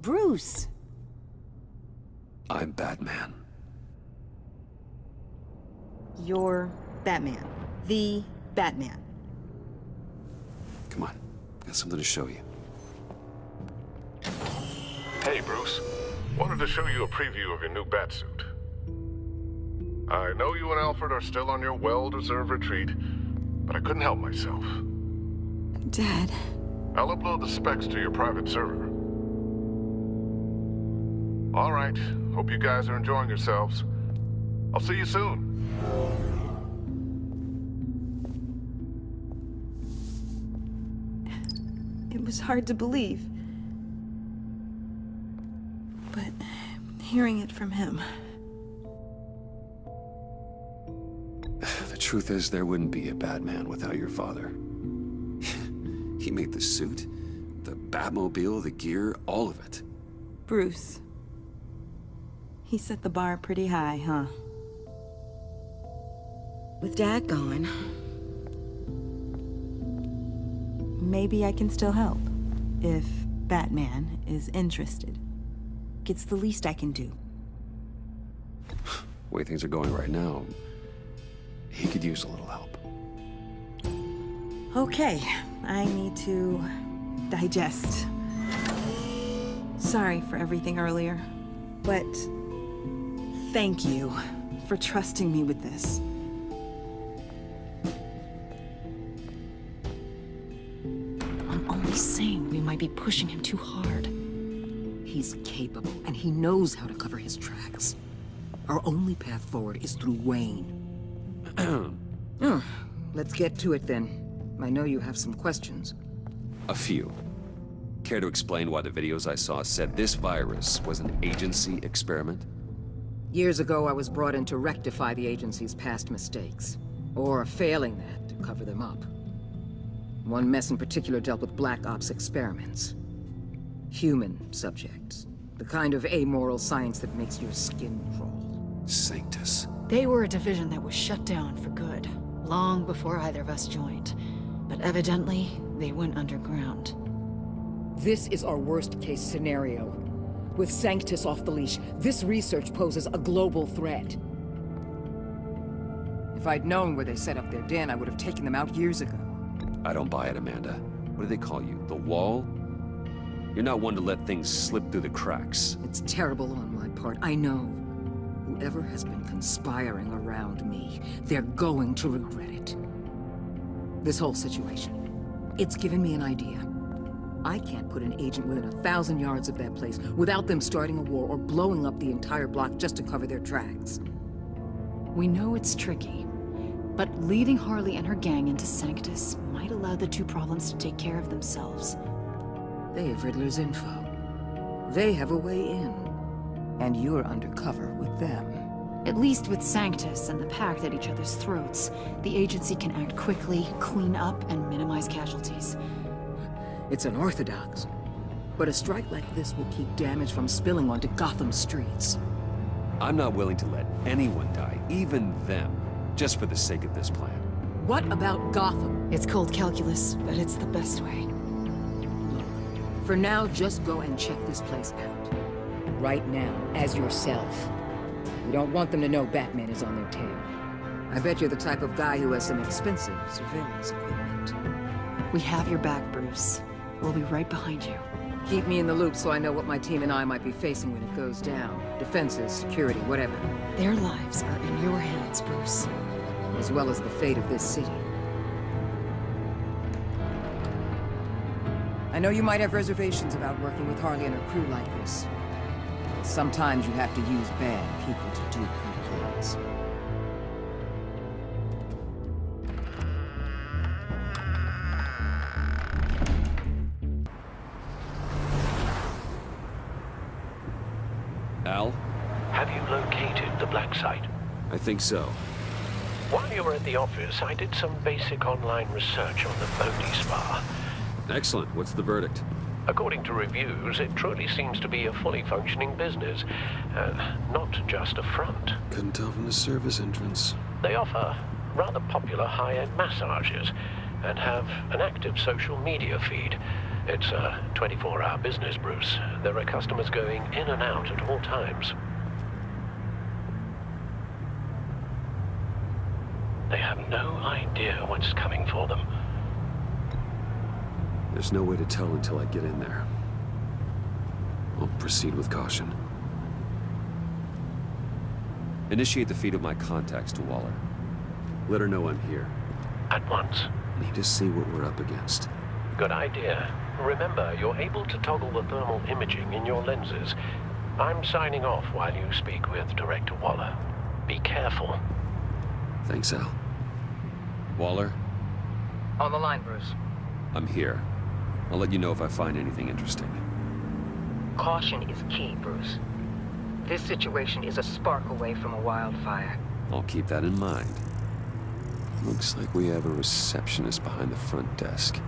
Bruce. I'm Batman. You're Batman. The Batman. Come on, got something to show you. Hey, Bruce. Wanted to show you a preview of your new Batsuit. I know you and Alfred are still on your well-deserved retreat, but I couldn't help myself. Dad. I'll upload the specs to your private server. All right. Hope you guys are enjoying yourselves. I'll see you soon. It was hard to believe. But hearing it from him... The truth is, there wouldn't be a Batman without your father. He made the suit, the Batmobile, the gear, all of it. Bruce. He set the bar pretty high, huh? With Dad gone... maybe I can still help. If Batman is interested. It's the least I can do. The way things are going right now, He could use a little help. Okay, I need to digest. Sorry for everything earlier, but thank you for trusting me with this. I'm only saying we might be pushing him too hard. He's capable, and he knows how to cover his tracks. Our only path forward is through Wayne. Let's get to it then. I know you have some questions. A few. Care to explain why the videos I saw said this virus was an agency experiment? Years ago, I was brought in to rectify the agency's past mistakes. Or failing that, to cover them up. One mess in particular dealt with Black Ops experiments. Human subjects. The kind of amoral science that makes your skin crawl. Sanctus. They were a division that was shut down for good, long before either of us joined. But evidently, they went underground. This is our worst-case scenario. With Sanctus off the leash, this research poses a global threat. If I'd known where they set up their den, I would have taken them out years ago. I don't buy it, Amanda. What do they call you? The Wall? You're not one to let things slip through the cracks. It's terrible on my part, I know. Whoever has been conspiring around me, they're going to regret it. This whole situation, it's given me an idea. I can't put an agent within 1,000 yards of that place without them starting a war or blowing up the entire block just to cover their tracks. We know it's tricky, but leading Harley and her gang into Sanctus might allow the two problems to take care of themselves. They have Riddler's info. They have a way in. And you're undercover with them. At least with Sanctus and the Pact at each other's throats, the agency can act quickly, clean up, and minimize casualties. It's unorthodox. But a strike like this will keep damage from spilling onto Gotham streets. I'm not willing to let anyone die, even them, just for the sake of this plan. What about Gotham? It's cold calculus, but it's the best way. For now, just go and check this place out. Right now, as yourself. We don't want them to know Batman is on their tail. I bet you're the type of guy who has some expensive surveillance equipment. We have your back, Bruce. We'll be right behind you. Keep me in the loop so I know what my team and I might be facing when it goes down. Defenses, security, whatever. Their lives are in your hands, Bruce. As well as the fate of this city. I know you might have reservations about working with Harley and her crew like this. But sometimes you have to use bad people to do good things. Al? Have you located the black site? I think so. While you were at the office, I did some basic online research on the Bodhi Spa. Excellent. What's the verdict? According to reviews, it truly seems to be a fully functioning business, not just a front. Couldn't tell from the service entrance. They offer rather popular high-end massages and have an active social media feed. It's a 24-hour business, Bruce. There are customers going in and out at all times. They have no idea what's coming for them. There's no way to tell until I get in there. I'll proceed with caution. Initiate the feed of my contacts to Waller. Let her know I'm here. At once. Need to see what we're up against. Good idea. Remember, you're able to toggle the thermal imaging in your lenses. I'm signing off while you speak with Director Waller. Be careful. Thanks, Al. Waller? On the line, Bruce. I'm here. I'll let you know if I find anything interesting. Caution is key, Bruce. This situation is a spark away from a wildfire. I'll keep that in mind. Looks like we have a receptionist behind the front desk.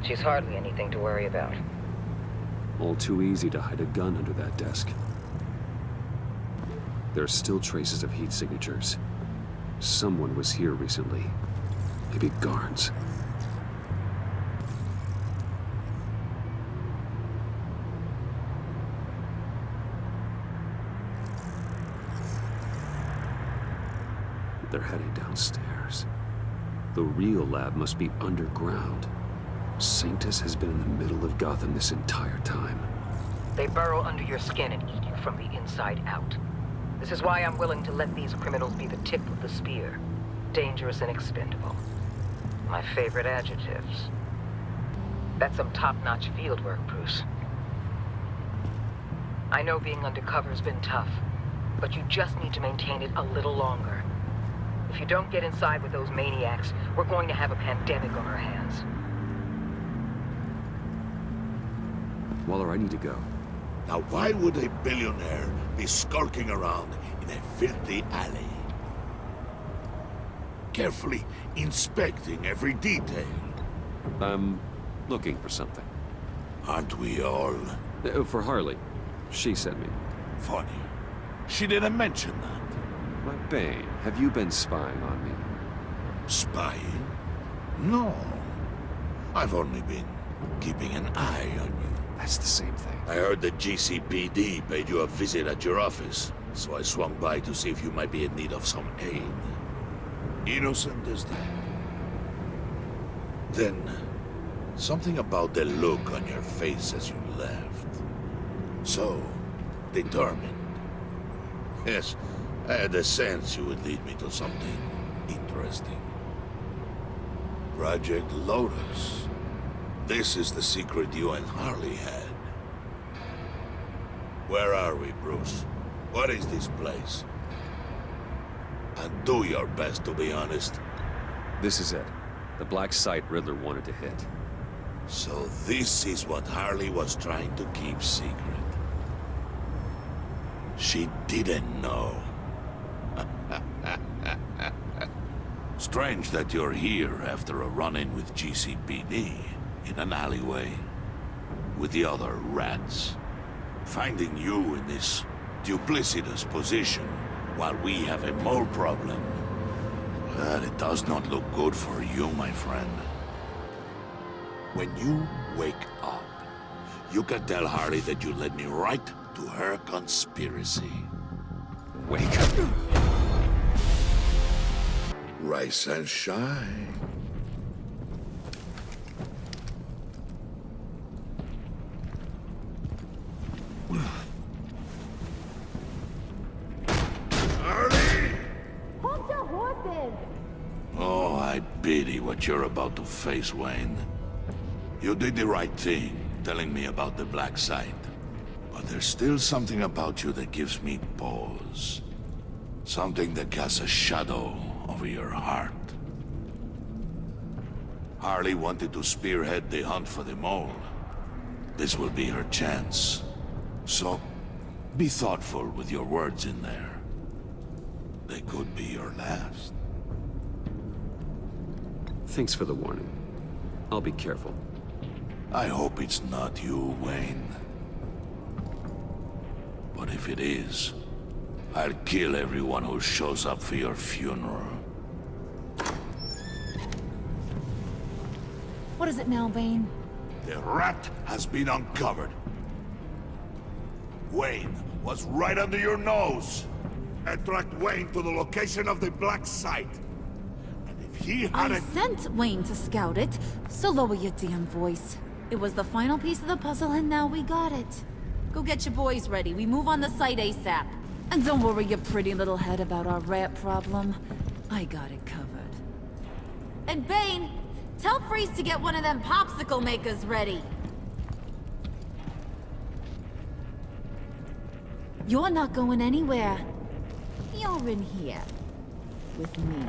She's hardly anything to worry about. All too easy to hide a gun under that desk. There are still traces of heat signatures. Someone was here recently. Maybe guards. but they're heading downstairs. The real lab must be underground. Sanctus has been in the middle of Gotham this entire time. They burrow under your skin and eat you from the inside out. This is why I'm willing to let these criminals be the tip of the spear. Dangerous and expendable. My favorite adjectives. That's some top-notch field work, Bruce. I know being undercover's been tough, but you just need to maintain it a little longer. If you don't get inside with those maniacs, we're going to have a pandemic on our hands. Waller, I need to go. Now why would a billionaire be skulking around in a filthy alley? Carefully inspecting every detail. I'm looking for something. Aren't we all? For Harley. She sent me. Funny. She didn't mention that. My Bane, have you been spying on me? Spying? No. I've only been keeping an eye on you. That's the same thing. I heard the GCPD paid you a visit at your office, so I swung by to see if you might be in need of some aid. Innocent as that. Then, something about the look on your face as you left. So, determined. Yes, I had a sense you would lead me to something interesting. Project Lotus. This is the secret you and Harley had. Where are we, Bruce? What is this place? And do your best to be honest. This is it. The black site Riddler wanted to hit. So this is what Harley was trying to keep secret. She didn't know. Strange that you're here after a run-in with GCPD in an alleyway with the other rats. Finding you in this duplicitous position while we have a mole problem. Well, it does not look good for you, my friend. When you wake up, you can tell Harley that you led me right to her conspiracy. Wake up. Rise and shine. Harley! Hold your horses! Oh, I pity what you're about to face, Wayne. You did the right thing, telling me about the black site. But there's still something about you that gives me pause. Something that casts a shadow over your heart. Harley wanted to spearhead the hunt for the mole. This will be her chance. So, be thoughtful with your words in there. They could be your last. Thanks for the warning. I'll be careful. I hope it's not you, Wayne. But if it is, I'll kill everyone who shows up for your funeral. What is it now, Bane? The rat has been uncovered. Wayne was right under your nose. I tracked Wayne to the location of the black site. And if he I hadn't... sent Wayne to scout it, so lower your damn voice. It was the final piece of the puzzle, and now we got it. Go get your boys ready. We move on the site ASAP. And don't worry your pretty little head about our rat problem. I got it covered. And Bane, tell Freeze to get one of them popsicle makers ready. You're not going anywhere. You're in here. With me.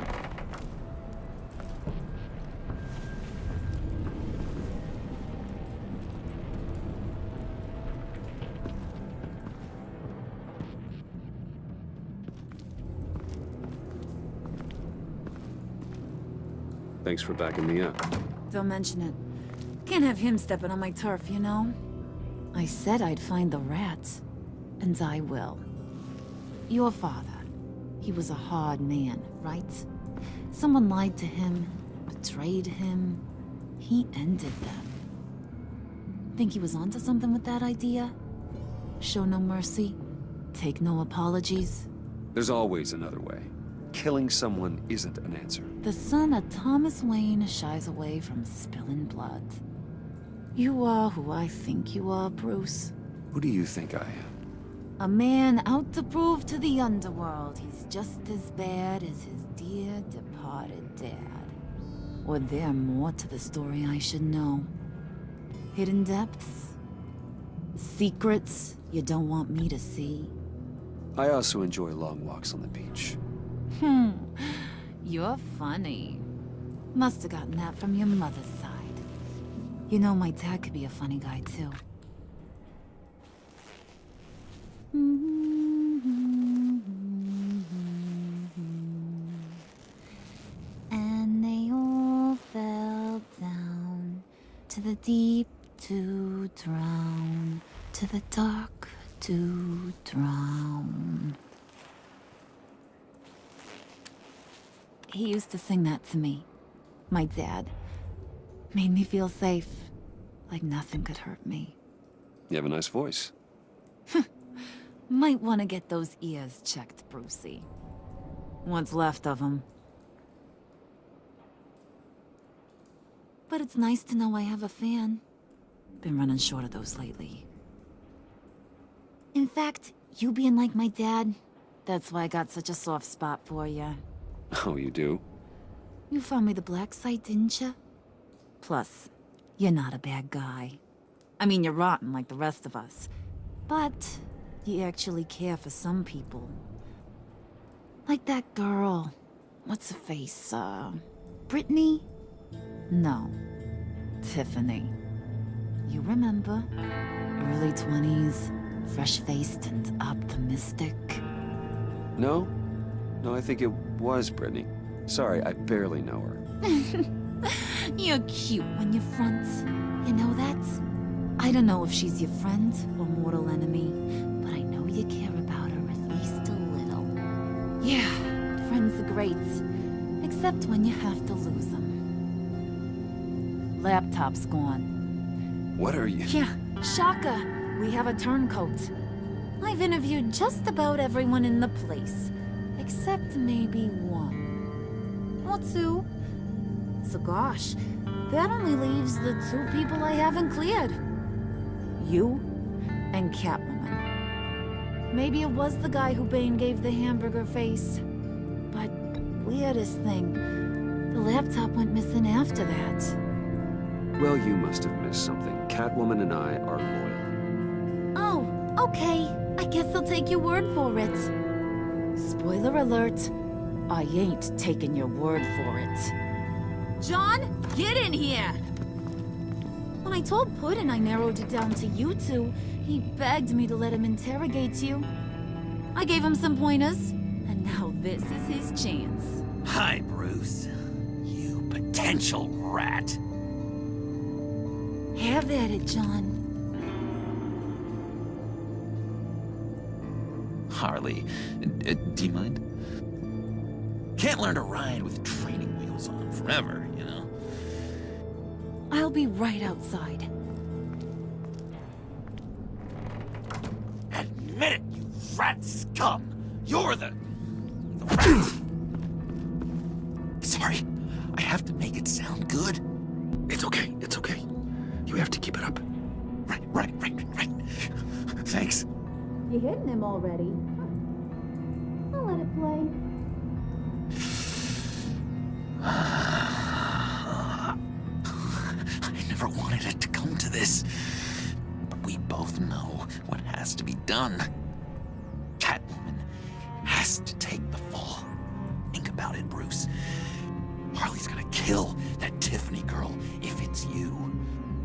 Thanks for backing me up. Don't mention it. Can't have him stepping on my turf, you know? I said I'd find the rats. And I will. Your father. He was a hard man, right? Someone lied to him, betrayed him. He ended them. Think he was onto something with that idea? Show no mercy? Take no apologies? There's always another way. killing someone isn't an answer. The son of Thomas Wayne shies away from spilling blood. You are who I think you are, Bruce. Who do you think I am? A man out to prove to the underworld he's just as bad as his dear departed dad. Or there more to the story I should know. Hidden depths? Secrets you don't want me to see? I also enjoy long walks on the beach. You're funny. Must have gotten that from your mother's side. You know, my dad could be a funny guy, too. And they all fell down to the deep to drown, to the dark to drown. He used to sing that to me. My dad. Made me feel safe. Like nothing could hurt me. You have a nice voice. Might want to get those ears checked, Brucey. What's left of them. But it's nice to know I have a fan. Been running short of those lately. In fact, you being like my dad, that's why I got such a soft spot for you. Oh, you do? You found me the black site, didn't you? Plus, you're not a bad guy. I mean, you're rotten like the rest of us. But you actually care for some people. Like that girl. What's her face? Brittany? No. Tiffany. You remember? Early 20s, fresh-faced and optimistic. No? No, I think it was Brittany. Sorry, I barely know her. You're cute when you front. You know that? I don't know if she's your friend or mortal enemy, but I know you care about her at least a little. Yeah, friends are great. Except when you have to lose them. Laptop's gone. What are you? Yeah, shocker. We have a turncoat. I've interviewed just about everyone in the place. Except maybe one. Or two. So gosh, that only leaves the two people I haven't cleared. You and Catwoman. Maybe it was the guy who Bane gave the hamburger face. But weirdest thing, the laptop went missing after that. Well, you must have missed something. Catwoman and I are loyal. Oh, okay. I guess I'll take your word for it. Spoiler alert. I ain't taking your word for it. John, get in here! When I told Puddin' I narrowed it down to you two, he begged me to let him interrogate you. I gave him some pointers, and now this is his chance. Hi, Bruce. You potential rat. Have at it, John. Harley, do you mind? Can't learn to ride with training wheels on forever, you know? I'll be right outside. Admit it, you rat scum! You're the rat! Sorry, I have to make it sound good. It's okay, it's okay. You have to keep it up. Right. Thanks. You hitting him already? I'll let it play. I never wanted it to come to this. But we both know what has to be done. Catwoman has to take the fall. Think about it, Bruce. Harley's gonna kill that Tiffany girl if it's you.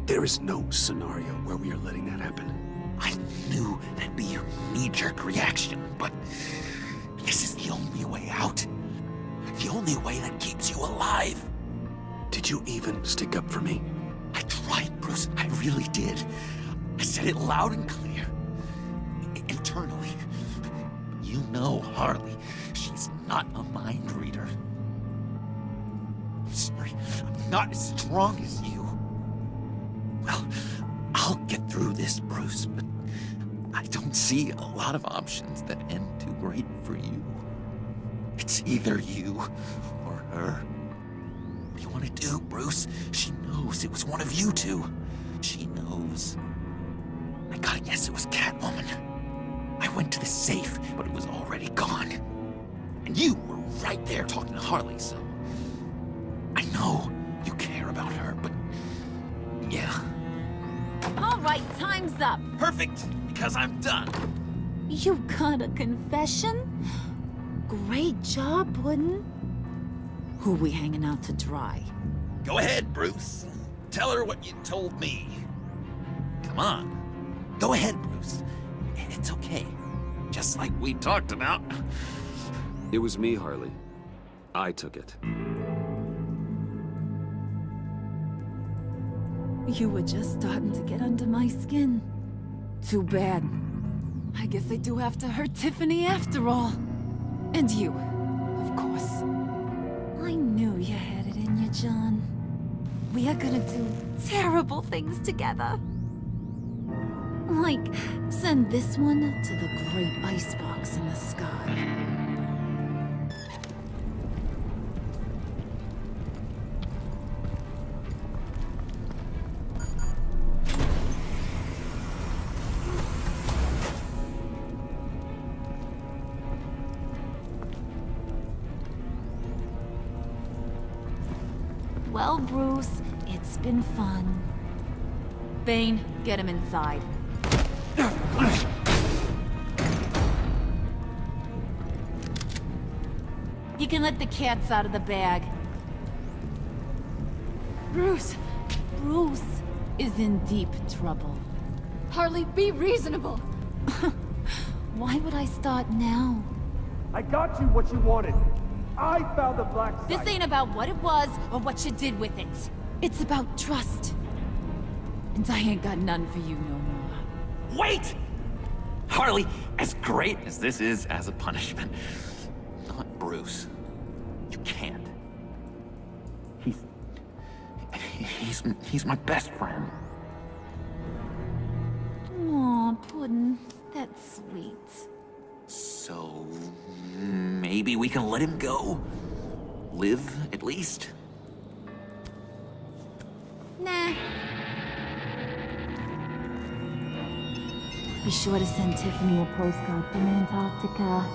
There is no scenario where we are letting that happen. I knew that'd be your knee-jerk reaction, but this is the only way out. The only way that keeps you alive. Did you even stick up for me? I tried, Bruce. I really did. I said it loud and clear. Internally. You know Harley. She's not a mind reader. I'm sorry. I'm not as strong as you. Well, I'll get through this, Bruce, but I don't see a lot of options that end too great for you. It's either you or her. What do you want to do, Bruce? She knows it was one of you two. She knows. I gotta guess it was Catwoman. I went to the safe, but it was already gone. And you were right there talking to Harley, so... I know you care about her, but... yeah. All right, time's up. Perfect, because I'm done. You got a confession? Great job, Puddin'. Who we hanging out to dry? Go ahead, Bruce. Tell her what you told me. Come on. Go ahead, Bruce. It's okay. Just like we talked about. It was me, Harley. I took it. You were just starting to get under my skin. Too bad. I guess I do have to hurt Tiffany after all. And you, of course. I knew you had it in you, John. We are gonna do terrible things together. Like, send this one to the great icebox in the sky. Well, Bruce, it's been fun. Bane, get him inside. You can let the cats out of the bag. Bruce! Bruce is in deep trouble. Harley, be reasonable! Why would I start now? I got you what you wanted. I found the black site. This ain't about what it was or what you did with it. It's about trust. And I ain't got none for you no more. Wait! Harley, as great as this is as a punishment, not Bruce. You can't. He's my best friend. Aw, Puddin', that's sweet. So maybe we can let him go? Live, at least? Nah. Be sure to send Tiffany a postcard from Antarctica.